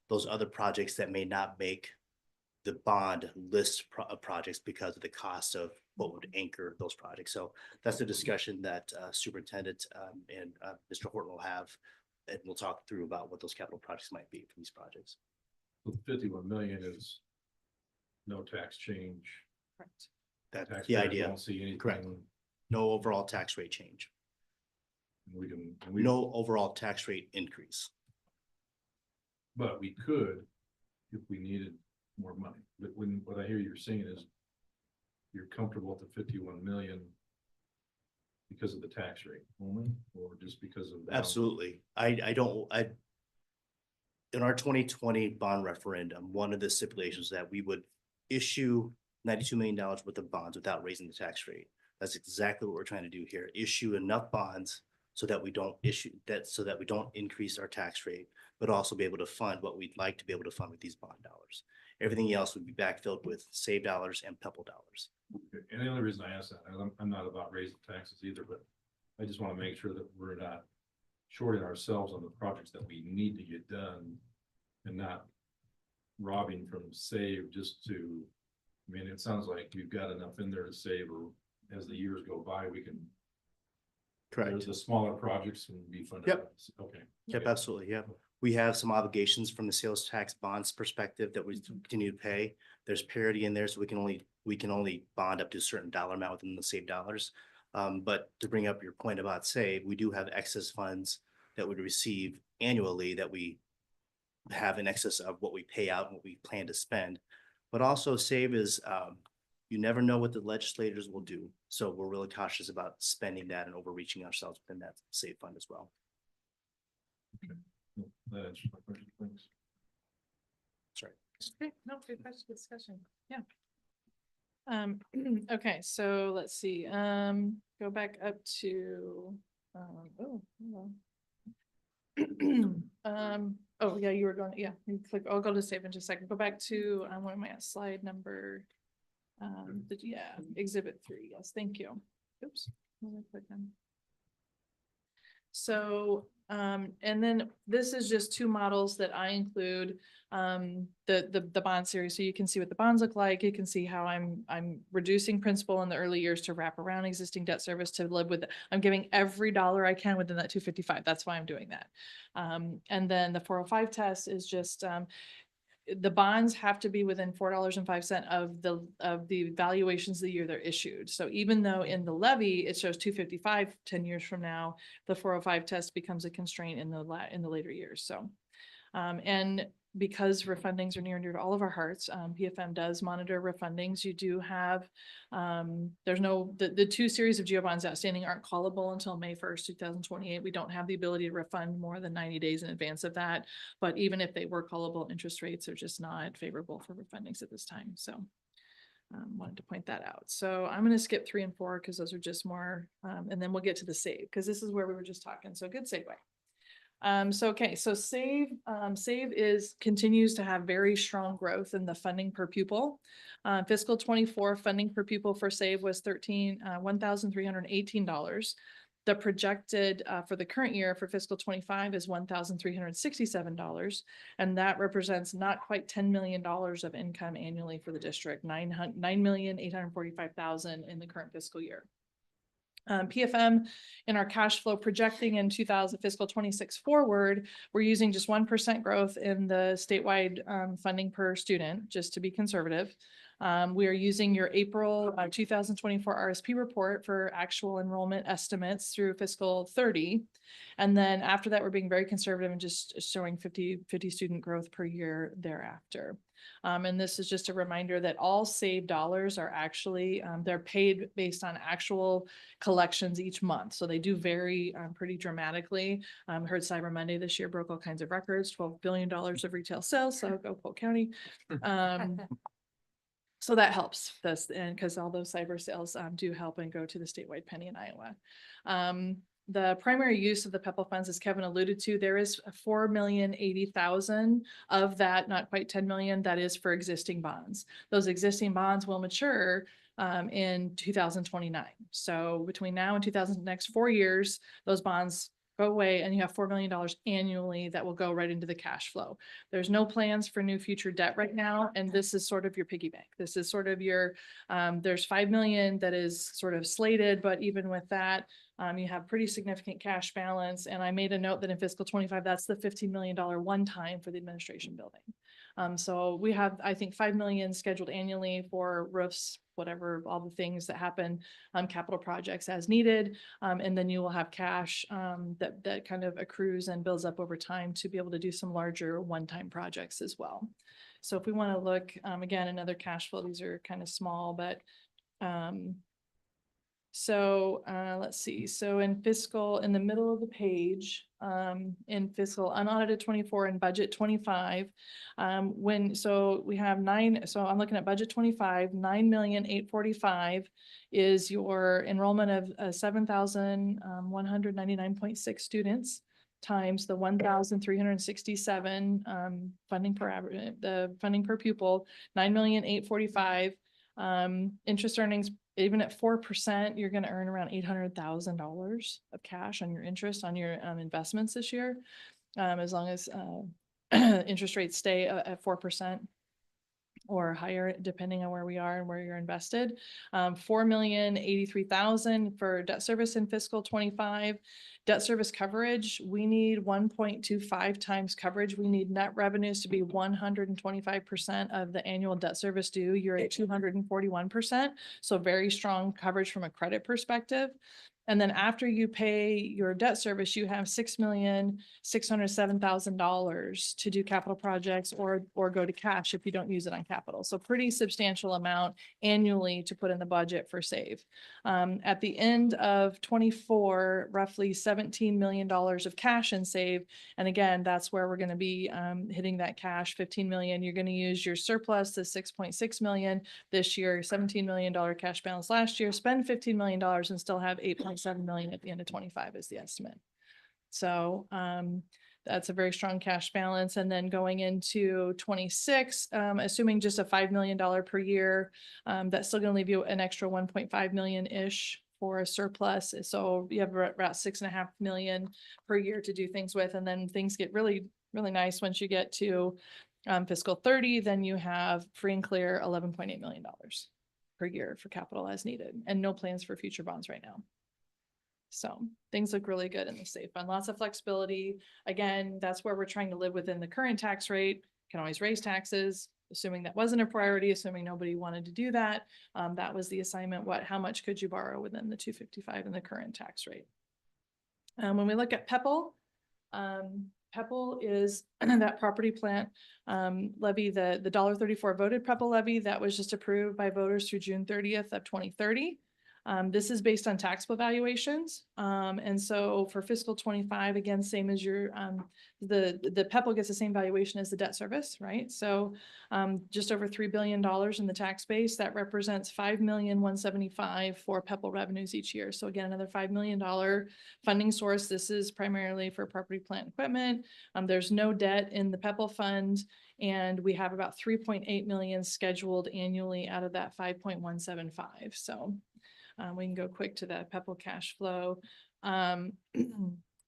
those other projects that may not make the bond list of projects because of the cost of what would anchor those projects. So that's the discussion that Superintendent and Mr. Horton will have. And we'll talk through about what those capital projects might be for these projects. The 51 million is no tax change. Correct. That's the Taxpayers idea. Don't see anything. Correct. No overall tax rate change. We can, No overall tax rate increase. but we could if we needed more money. But what I hear you're saying is you're comfortable with the 51 million because of the tax rate only, or just because of? Absolutely. In our 2020 bond referendum, one of the stipulations that we would issue $92 million worth of bonds without raising the tax rate. That's exactly what we're trying to do here. Issue enough bonds so that we don't increase our tax rate, but also be able to fund what we'd like to be able to fund with these bond dollars. Everything else would be backfilled with save dollars and PEPAL dollars. And the only reason I ask that, I'm not about raising taxes either, but I just want to make sure that we're not shorting ourselves on the projects that we need to get done and not robbing from save just to, I mean, it sounds like you've got enough in there to save, or as the years go by, we can. Correct. The smaller projects can be funded. Yep. Okay. Yep, absolutely. Yep. We have some obligations from the sales tax bonds perspective that we continue to pay. There's parity in there, so we can only bond up to a certain dollar amount within the save dollars. But to bring up your point about save, we do have excess funds that we receive annually that we have in excess of what we pay out and what we plan to spend. But also save is, you never know what the legislators will do. So we're really cautious about spending that and overreaching ourselves within that save fund as well. That answers my question. Thanks. Sorry. Okay, no, good question, discussion, yeah. Okay, so let's see, go back up to, oh, hold on. Oh, yeah, you were going, yeah, you click, I'll go to save in just a second, go back to, what am I at, slide number, yeah, exhibit 3, yes, thank you. Oops. Let me click on. So, and then this is just two models that I include, the bond series. So you can see what the bonds look like. You can see how I'm reducing principal in the early years to wrap around existing debt service to live with. I'm giving every dollar I can within that 255. That's why I'm doing that. And then the 405 test is just, the bonds have to be within $4.05 of the valuations of the year they're issued. So even though in the levy, it shows 255 10 years from now, the 405 test becomes a constraint in the later years. So, and because refundings are near and dear to all of our hearts, PFM does monitor refundings. You do have, there's no, the two series of GO bonds outstanding aren't callable until May 1st, 2028. We don't have the ability to refund more than 90 days in advance of that. But even if they were callable, interest rates are just not favorable for refundings at this time. So wanted to point that out. So I'm going to skip 3 and 4 because those are just more, and then we'll get to the save because this is where we were just talking. So good segue. So save continues to have very strong growth in the funding per pupil. Fiscal 24 funding per pupil for save was $1,318. The projected for the current year for fiscal 25 is $1,367, and that represents not quite $10 million of income annually for the district, $9,845,000 in the current fiscal year. PFM in our cash flow projecting in fiscal 26 forward, we're using just 1% growth in the statewide funding per student, just to be conservative. We are using your April 2024 RSP report for actual enrollment estimates through fiscal 30. And then after that, we're being very conservative and just showing 50 student growth per year thereafter. And this is just a reminder that all saved dollars are actually, they're paid based on actual collections each month. So they do vary pretty dramatically. Heard Cyber Monday this year broke all kinds of records, $12 billion of retail sales. So go Polk County. So that helps this, and because all those cyber sales do help and go to the statewide penny in Iowa. The primary use of the PEPAL funds, as Kevin alluded to, there is 4,080,000 of that, not quite 10 million, that is for existing bonds. Those existing bonds will mature in 2029. So between now and next 4 years, those bonds go away and you have $4 million annually that will go right into the cash flow. There's no plans for new future debt right now. And this is sort of your piggy bank. This is sort of your, there's 5 million that is sort of slated, but even with that, you have pretty significant cash balance. And I made a note that in fiscal 25, that's the $15 million one time for the administration building. So we have, I think, 5 million scheduled annually for roofs, whatever, all the things that happen, capital projects as needed. And then you will have cash that kind of accrues and builds up over time to be able to do some larger one-time projects as well. So if we want to look, again, another cash flow, these are kind of small, but let's see. So in fiscal, in the middle of the page, in fiscal unaudited 24 and budget 25, we have so I'm looking at budget 25, 9,845,000 is your enrollment of 7,199.6 students times the 1,367 funding per average, the funding per pupil, 9,845,000 interest earnings. Even at 4%, you're going to earn around $800,000 of cash on your interest on your investments this year, as long as interest rates stay at 4% or higher, depending on where we are and where you're invested. 4,083,000 for debt service in fiscal 25. Debt service coverage, we need 1.25 times coverage. We need net revenues to be 125% of the annual debt service due. You're at 241%. So very strong coverage from a credit perspective. And then after you pay your debt service, you have $6,607,000 to do capital projects or go to cash if you don't use it on capital. So pretty substantial amount annually to put in the budget for SAVE. At the end of 24, roughly $17 million of cash in SAVE. And again, that's where we're going to be hitting that cash, 15 million. You're going to use your surplus, the 6.6 million this year, $17 million cash balance last year, spend $15 million and still have 8.7 million at the end of 25 is the estimate. So that's a very strong cash balance. And then going into 26, assuming just a $5 million per year, that's still going to leave you an extra 1.5 million-ish for a surplus. So you have about 6.5 million per year to do things with. And then things get really, really nice once you get to fiscal 30, then you have free and clear $11.8 million per year for capital as needed and no plans for future bonds right now. So things look really good in the SAFE fund. Lots of flexibility. Again, that's where we're trying to live within the current tax rate. Can always raise taxes, assuming that wasn't a priority, assuming nobody wanted to do that. That was the assignment. How much could you borrow within the 255 in the current tax rate? When we look at PEPAL, PEPAL is that property plant levy, the $1.34 voted PEPAL levy that was just approved by voters through June 30th of 2030. This is based on taxable valuations. And so for fiscal 25, again, same as your, the PEPAL gets the same valuation as the debt service, right? So just over $3 billion in the tax base, that represents $5,175,000 for PEPAL revenues each year. So again, another $5 million funding source. This is primarily for property, plant, equipment. There's no debt in the PEPAL fund, and we have about 3.8 million scheduled annually out of that 5.175. So we can go quick to the PEPAL cash flow.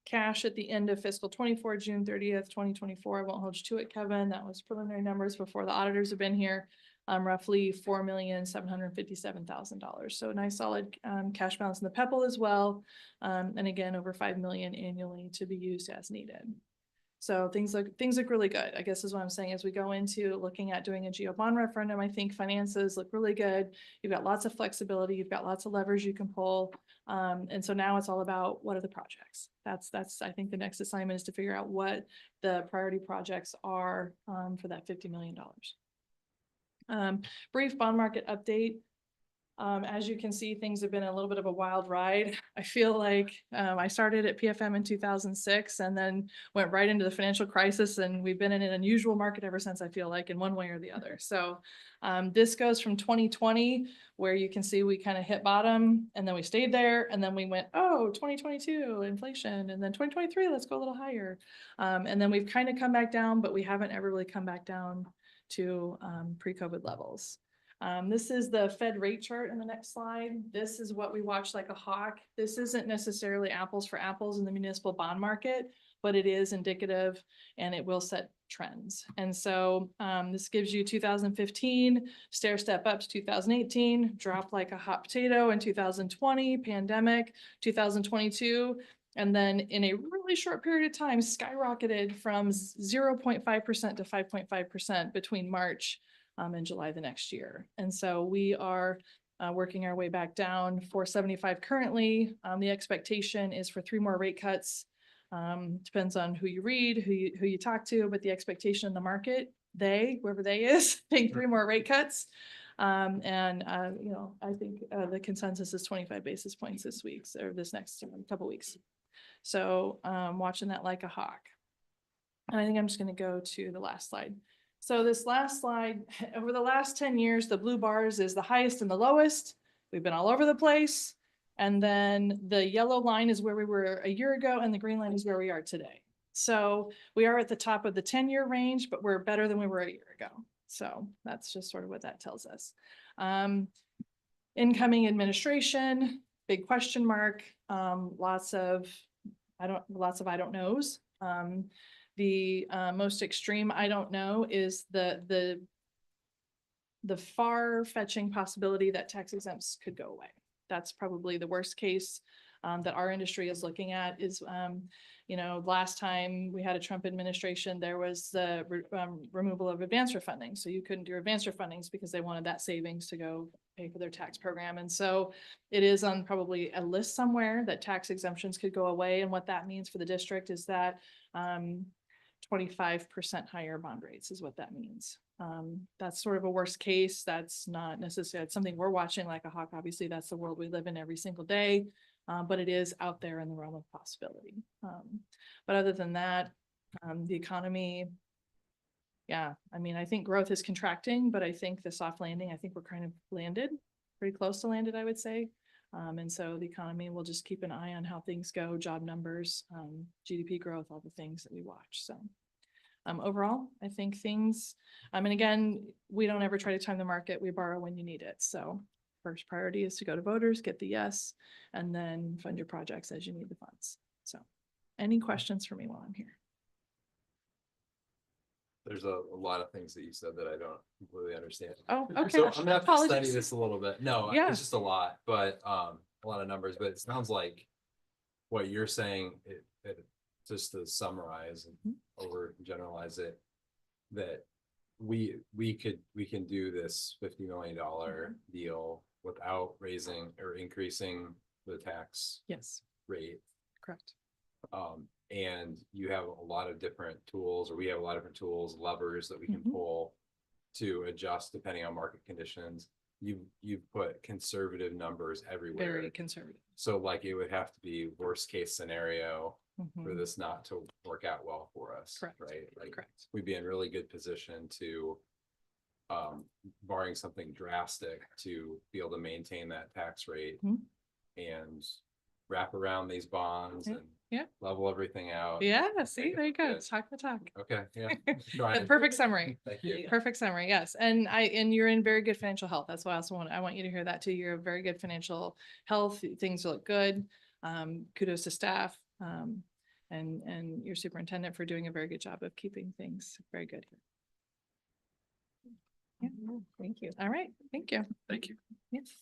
Cash at the end of fiscal 24, June 30th, 2024. I won't hold you to it, Kevin. That was preliminary numbers before the auditors have been here. Roughly $4,757,000. So a nice solid cash balance in the PEPAL as well. And again, over 5 million annually to be used as needed. So things look really good, I guess is what I'm saying. As we go into looking at doing a geo bond referendum, I think finances look really good. You've got lots of flexibility, you've got lots of levers you can pull. And so now it's all about what are the projects? That's, I think the next assignment is to figure out what the priority projects are, for that $50 million. Brief bond market update. As you can see, things have been a little bit of a wild ride. I feel like I started at PFM in 2006 and then went right into the financial crisis, and we've been in an unusual market ever since, I feel like, in one way or the other. So this goes from 2020, where you can see we kind of hit bottom and then we stayed there, and then we went, oh, 2022 inflation, and then 2023, let's go a little higher. And then we've kind of come back down, but we haven't ever really come back down to pre-COVID levels. This is the Fed rate chart in the next slide. This is what we watch like a hawk. This isn't necessarily apples for apples in the municipal bond market, but it is indicative and it will set trends. And so this gives you 2015, stair step up to 2018, drop like a hot potato in 2020, pandemic, 2022. And then in a really short period of time, skyrocketed from 0.5% to 5.5% between March in July the next year. And so we are working our way back down. 475 currently. The expectation is for 3 more rate cuts. Depends on who you read, who you talk to, but the expectation in the market, whoever they is, think 3 more rate cuts. You know, I think the consensus is 25 basis points this week or this next couple weeks. So watching that like a hawk. And I think I'm just going to go to the last slide. So this last slide, over the last 10 years, the blue bars is the highest and the lowest. We've been all over the place. And then the yellow line is where we were a year ago, and the green line is where we are today. So we are at the top of the 10-year range, but we're better than we were a year ago. So that's just sort of what that tells us. Incoming administration, big question mark, lots of I don't knows. The most extreme I don't know is the far-fetching possibility that tax exempts could go away. That's probably the worst case that our industry is looking at is, you know, last time we had a Trump administration, there was the removal of advance refunding. So you couldn't do advance refundings because they wanted that savings to go pay for their tax program. And so it is on probably a list somewhere that tax exemptions could go away. And what that means for the district is that 25% higher bond rates is what that means. That's sort of a worst case. That's not necessarily something we're watching like a hawk. Obviously, that's the world we live in every single day, but it is out there in the realm of possibility. But other than that, the economy, yeah, I mean, I think growth is contracting, but I think the soft landing, I think we're kind of landed, pretty close to landed, I would say. And so the economy will just keep an eye on how things go, job numbers, GDP growth, all the things that we watch. So overall, I think things, and again, we don't ever try to time the market. We borrow when you need it. So first priority is to go to voters, get the yes, and then fund your projects as you need the funds. So any questions for me while I'm here? There's a lot of things that you said that I don't completely understand. Oh, okay. So I'm gonna have to study Apologies. this a little bit. No, Yeah. it's just a lot, but a lot of numbers, but it sounds like what you're saying, just to summarize and overgeneralize it, that we can do this $50 million deal without raising or increasing the tax Yes, rate. correct. And you have a lot of different tools, or we have a lot of different tools, levers that we can pull to adjust depending on market conditions. You've put conservative numbers everywhere. Very conservative. So like it would have to be worst case scenario for this not to work out well for us. Correct. Right? Like Correct. we'd be in really good position to, barring something drastic, to be able to maintain that tax rate and wrap around these bonds and level everything out. Yeah, see, Make it there you go. good. Talk the talk. Okay, yeah. The perfect summary. Thank you. Perfect summary, yes. And you're in very good financial health. That's why I want you to hear that too. You're in very good financial health. Things look good. Kudos to staff. And your superintendent for doing a very good job of keeping things very good here. Yeah. Thank you. All right. Thank you. Thank you. Yes.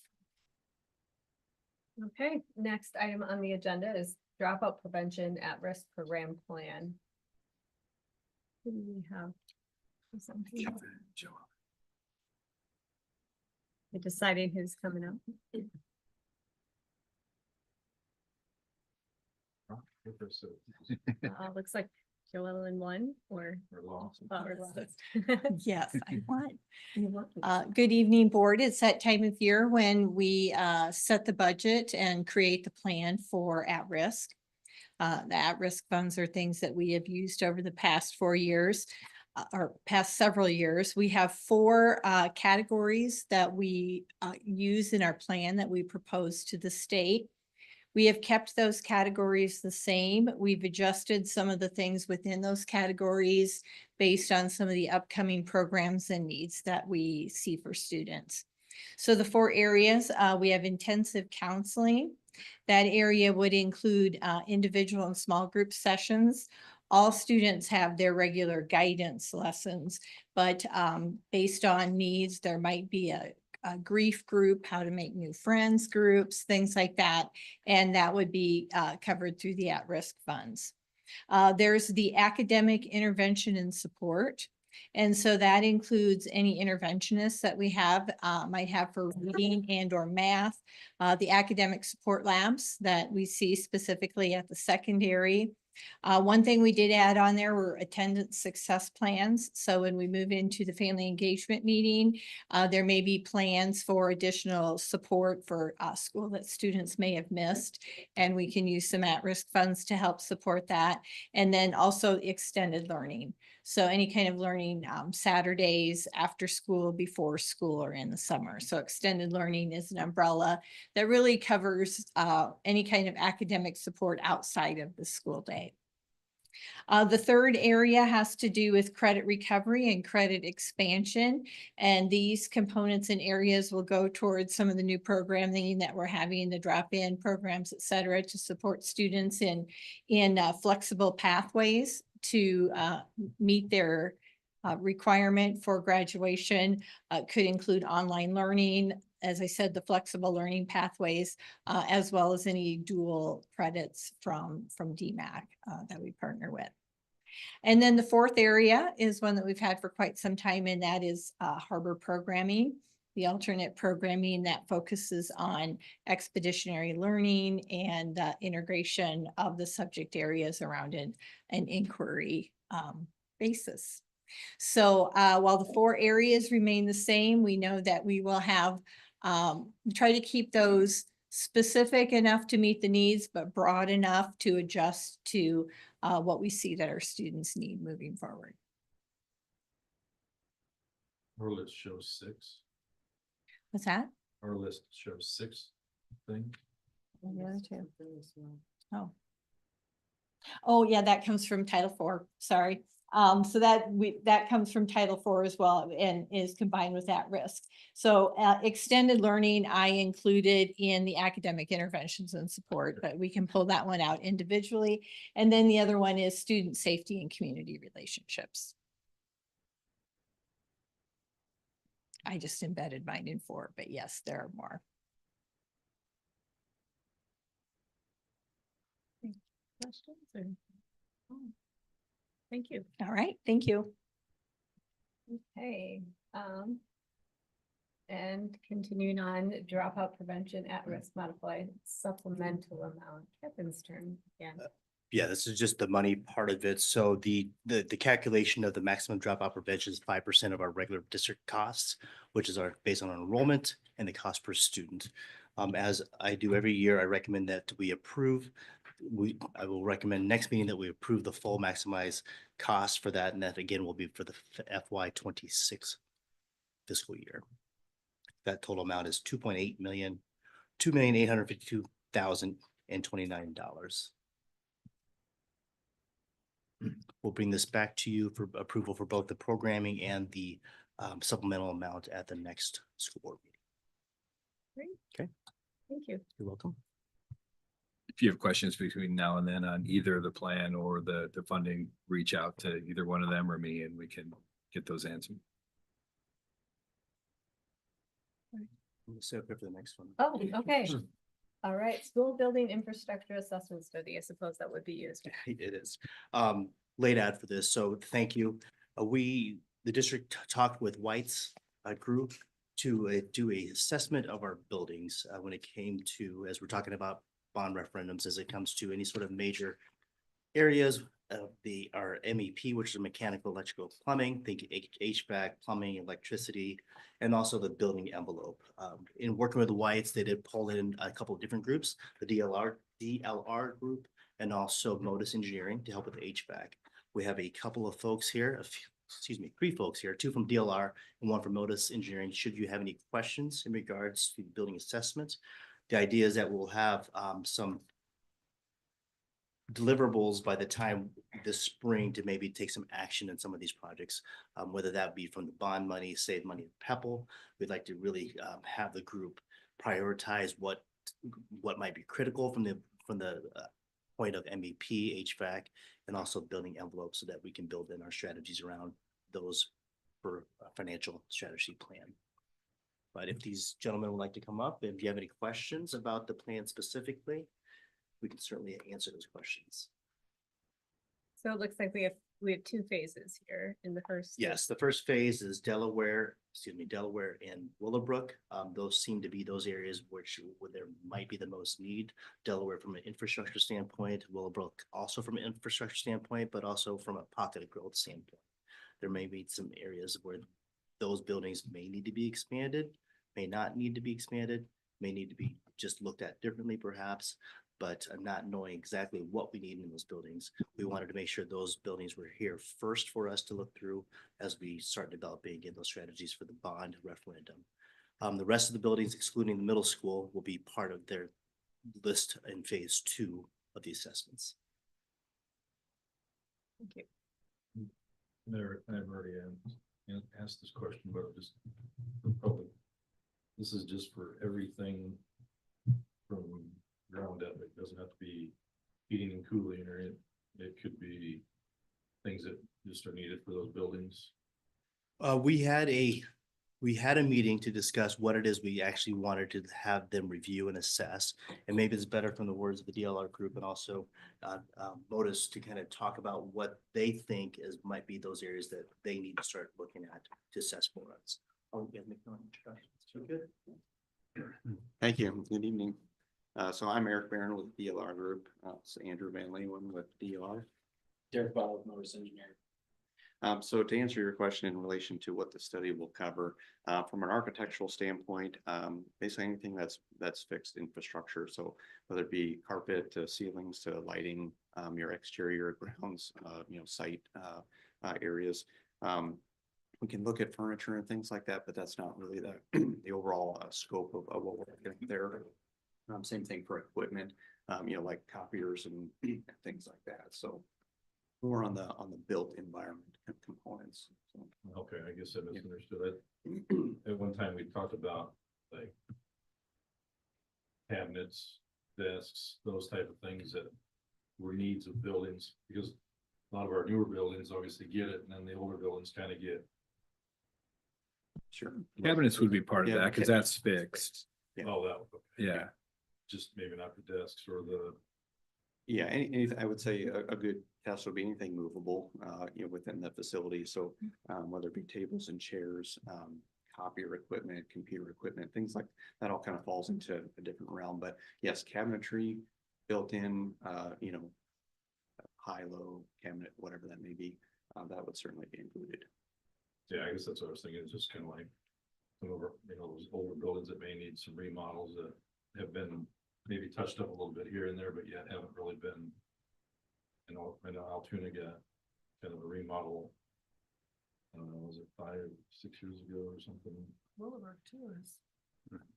Okay, next item on the agenda is dropout prevention at risk program plan. Who do we have? Something. We're deciding who's coming up. Looks like Joellen won or. We're lost. Oh, we're lost. Yes, I want. You want me? Good evening, board. It's that time of year when we set the budget and create the plan for at-risk. The at-risk funds are things that we have used over the past 4 years, or past several years. We have 4 categories that we use in our plan that we propose to the state. We have kept those categories the same. We've adjusted some of the things within those categories based on some of the upcoming programs and needs that we see for students. So the 4 areas, we have intensive counseling. That area would include individual and small group sessions. All students have their regular guidance lessons, but based on needs, there might be a grief group, how to make new friends groups, things like that. And that would be covered through the at-risk funds. There's the academic intervention and support. And so that includes any interventionists that we have, might have for reading and or math, the academic support labs that we see specifically at the secondary. One thing we did add on there were attendance success plans. So when we move into the family engagement meeting, there may be plans for additional support for school that students may have missed. And we can use some at-risk funds to help support that. And then also extended learning. So any kind of learning Saturdays, after school, before school, or in the summer. So extended learning is an umbrella that really covers any kind of academic support outside of the school day. The third area has to do with credit recovery and credit expansion. And these components and areas will go towards some of the new programming that we're having, the drop-in programs, et cetera, to support students in flexible pathways to meet their requirement for graduation. Could include online learning, as I said, the flexible learning pathways, as well as any dual credits from DMAC that we partner with. And then the fourth area is one that we've had for quite some time, and that is harbor programming, the alternate programming that focuses on expeditionary learning and integration of the subject areas around an inquiry basis. So while the 4 areas remain the same, we know that we will have, try to keep those specific enough to meet the needs, but broad enough to adjust to what we see that our students need moving forward. Our list shows 6. What's that? Our list shows 6 things. The other 2. Oh. Oh, yeah, that comes from Title IV. Sorry. So that comes from Title IV as well and is combined with that risk. So extended learning I included in the academic interventions and support, but we can pull that one out individually. And then the other one is student safety and community relationships. I just embedded mine in 4, but yes, there are more. Questions or? Oh, thank you. All right, thank you. Okay, and continuing on, dropout prevention at risk modified supplemental amount. Kevin's turn again. Yeah, this is just the money part of it. So the calculation of the maximum dropout prevention is 5% of our regular district costs, which is based on enrollment and the cost per student. As I do every year, I recommend that we approve. I will recommend next meeting that we approve the full maximized cost for that, and that again will be for the FY26 fiscal year. That total amount is $2,852,029. We'll bring this back to you for approval for both the programming and the supplemental amount at the next school board meeting. Great. Okay. Thank you. You're welcome. If you have questions between now and then on either the plan or the funding, reach out to either one of them or me and we can get those answered. We'll set up for the next one. Oh, okay. All right, school building infrastructure assessment study. I suppose that would be used. It is. laid out for this, so thank you. The district talked with White's group to do a assessment of our buildings when it came to, as we're talking about bond referendums, as it comes to any sort of major areas of our MEP, which is mechanical, electrical, plumbing, think HVAC, plumbing, electricity, and also the building envelope. In working with the Whites, they did pull in a couple of different groups, the DLR group, and also Modus Engineering to help with the HVAC. We have a couple of folks here, three folks here, two from DLR and one from Modus Engineering. Should you have any questions in regards to building assessments, the idea is that we'll have some deliverables by the time this spring to maybe take some action in some of these projects, whether that be from the bond money, save money, PEPAL. We'd like to really have the group prioritize what might be critical from the point of MEP, HVAC, and also building envelopes so that we can build in our strategies around those for a financial strategy plan. But if these gentlemen would like to come up, if you have any questions about the plan specifically, we can certainly answer those questions. So it looks like we have two phases here in the first. Yes, the first phase is Delaware and Willowbrook. Those seem to be those areas where there might be the most need. Delaware from an infrastructure standpoint, Willowbrook also from an infrastructure standpoint, but also from a pocket of growth standpoint. There may be some areas where those buildings may need to be expanded, may not need to be expanded, may need to be just looked at differently perhaps, but not knowing exactly what we need in those buildings. We wanted to make sure those buildings were here first for us to look through as we start developing again those strategies for the bond referendum. The rest of the buildings, excluding the middle school, will be part of their list in phase 2 of the assessments. Thank you. I've already asked this question, but just for public. This is just for everything from ground up. It doesn't have to be heating and cooling, or it could be things that just are needed for those buildings. We had a meeting to discuss what it is we actually wanted to have them review and assess. And maybe it's better from the words of the DLR group and also Modus to kind of talk about what they think might be those areas that they need to start looking at to assess for us. Oh, yeah, make no introductions. So good. Thank you. Good evening. So I'm Eric Barron with DLR Group. It's Andrew Van Leeuwen with DLR. Derek Ball with Morris Engineering. So to answer your question in relation to what the study will cover, from an architectural standpoint, basically anything that's fixed infrastructure. So whether it be carpet to ceilings to lighting, your exterior grounds, site areas. We can look at furniture and things like that, but that's not really the overall scope of what we're getting there. Same thing for equipment, like copiers and things like that. So more on the built environment components. So. Okay, I guess I misunderstood it. At one time we talked about like cabinets, desks, those type of things that were needs of buildings, because a lot of our newer buildings obviously get it, and then the older buildings kind of get. Sure. Cabinets would be part of Yeah, that because that's fixed. Yeah. Oh, that. Okay. Yeah. Just maybe not the desks or the. Yeah, anything, I would say a good test would be anything movable, within the facility. So whether it be tables and chairs, copier equipment, computer equipment, things like that all kind of falls into a different realm. But yes, cabinetry, built-in, high-low cabinet, whatever that may be, that would certainly be included. Yeah, I guess that's what I was thinking. It's just kind of like some of our, those older buildings that may need some remodels that have been maybe touched up a little bit here and there, but yet haven't really been. I know Altoona got kind of a remodel. I don't know, was it 5 or 6 years ago or something? Willowbrook too is,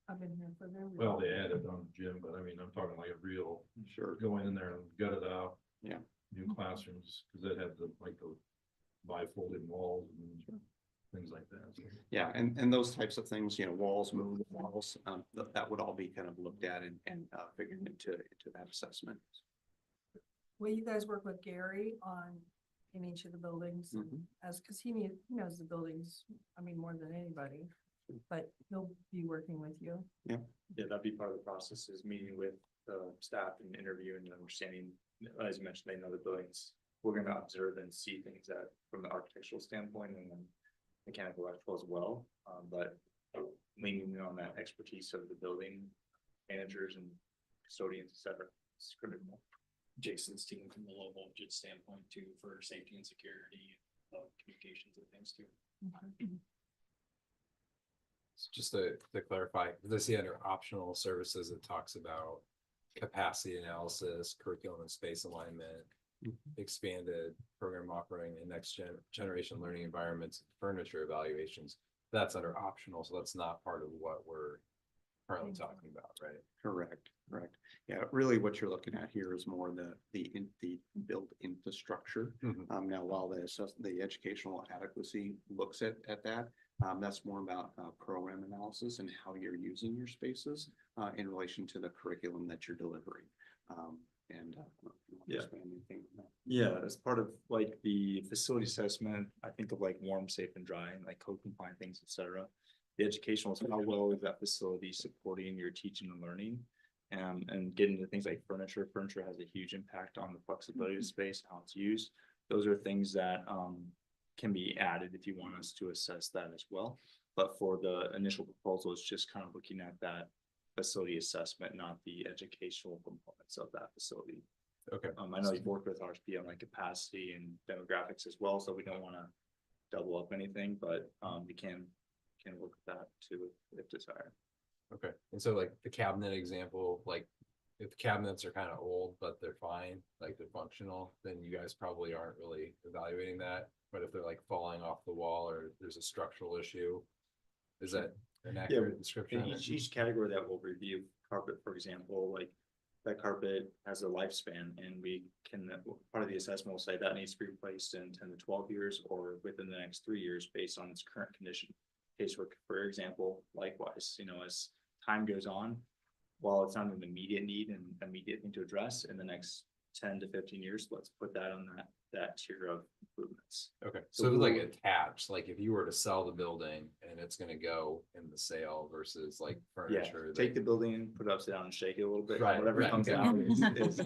I've been here for their. Well, they added on the gym, but I mean, I'm talking like a real, Sure. going in there and gut it out. Yeah. New classrooms, because that had the bifolded walls and things like that. So. Yeah, and those types of things, walls, movable walls, that would all be kind of looked at and figured into that assessment. Will you guys work with Gary in each of the buildings because he knows the buildings, more than anybody, but he'll be working with you. Yeah. Yeah, that'd be part of the process, is meeting with the staff and interviewing and understanding, as you mentioned, they know the buildings we're gonna observe and see things that from the architectural standpoint and then mechanical electrical as well. But leaning on that expertise of the building managers and custodians, et cetera, is critical. Jason's team from the low voltage standpoint too, for safety and security, communications and things too. Just to clarify, because I see under optional services, it talks about capacity analysis, curriculum and space alignment, expanded program offering and generation learning environments, furniture evaluations. That's under optional, so that's not part of what we're currently talking about, right? Correct, correct. Yeah, really what you're looking at here is more the built infrastructure. Now, while the educational adequacy looks at that, that's more about program analysis and how you're using your spaces in relation to the curriculum that you're delivering. Yeah. Expand anything on that? Yeah, as part of like the facility assessment, I think of like warm, safe and dry, and like code compliant things, et cetera. The educational is how well is that facility supporting your teaching and learning, and getting into things like furniture. Furniture has a huge impact on the flexibility of space, how it's used. Those are things that can be added if you want us to assess that as well. But for the initial proposal, it's just kind of looking at that facility assessment, not the educational components of that facility. Okay. I know you've worked with RSP on like capacity and demographics as well, so we don't want to double up anything, but we can work with that too if desired. Okay, and so like the cabinet example, like if the cabinets are kind of old, but they're fine, like they're functional, then you guys probably aren't really evaluating that. But if they're like falling off the wall or there's a structural issue, is that an accurate description? In each category that we'll review, carpet, for example, like that carpet has a lifespan, and we can, part of the assessment will say that needs to be replaced in 10 to 12 years or within the next 3 years based on its current condition. Casework, for example, likewise, as time goes on, while it's not an immediate need and immediate thing to address in the next 10 to 15 years, let's put that on that tier of improvements. Okay, so like attached, like if you were to sell the building and it's gonna go in the sale versus like Yeah, furniture. take the building, put it upside down and shake it a little bit. Right, Whatever right, comes okay. out is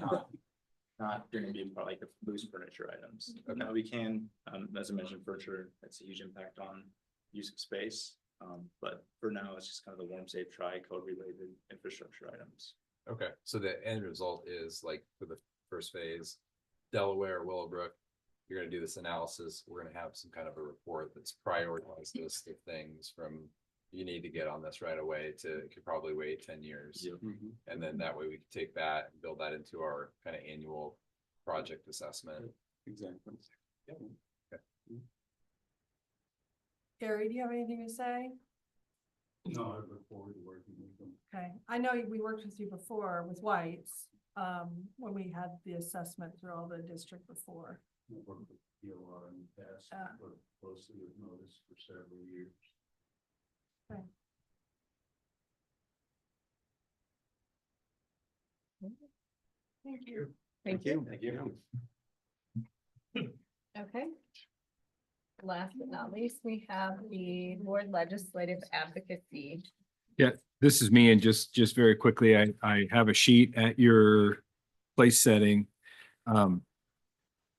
not gonna be like the loose furniture items. Okay. Now we can, as I mentioned, furniture, that's a huge impact on use of space. But for now, it's just kind of the warm, safe, dry, code related infrastructure items. Okay, so the end result is like for the first phase, Delaware, Willowbrook, you're gonna do this analysis. We're gonna have some kind of a report that's prioritized list of things from you need to get on this right away to it could probably wait 10 years. And then that way we can take that and build that into our kind of annual project assessment. Exactly. Gary, do you have anything to say? No, I look forward to working with them. Okay, I know we worked with you before with White's, when we had the assessment through all the district before. I've worked with DOR in the past, worked closely with Notice for several years. Okay. Thank you. Thank you. Thank you. Okay. Last but not least, we have the board legislative advocacy. Yeah, this is me, and just very quickly, I have a sheet at your place setting.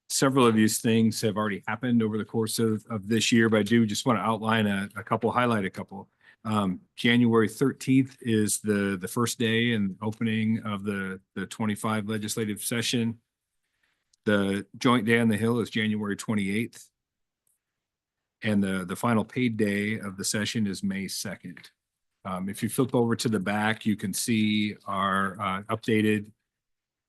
Several of these things have already happened over the course of this year, but I do just want to outline a couple, highlight a couple. January 13th is the first day and opening of the 25 legislative session. The joint day on the Hill is January 28th. And the final paid day of the session is May 2nd. If you flip over to the back, you can see our updated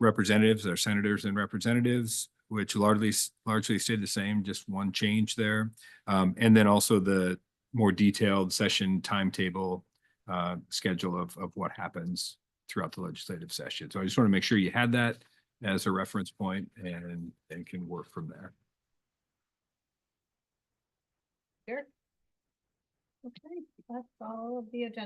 representatives, our senators and representatives, which largely stayed the same, just one change there. And then also the more detailed session timetable schedule of what happens throughout the legislative session. So I just want to make sure you had that as a reference point and can work from there. Sure. Okay, that's all of the agenda.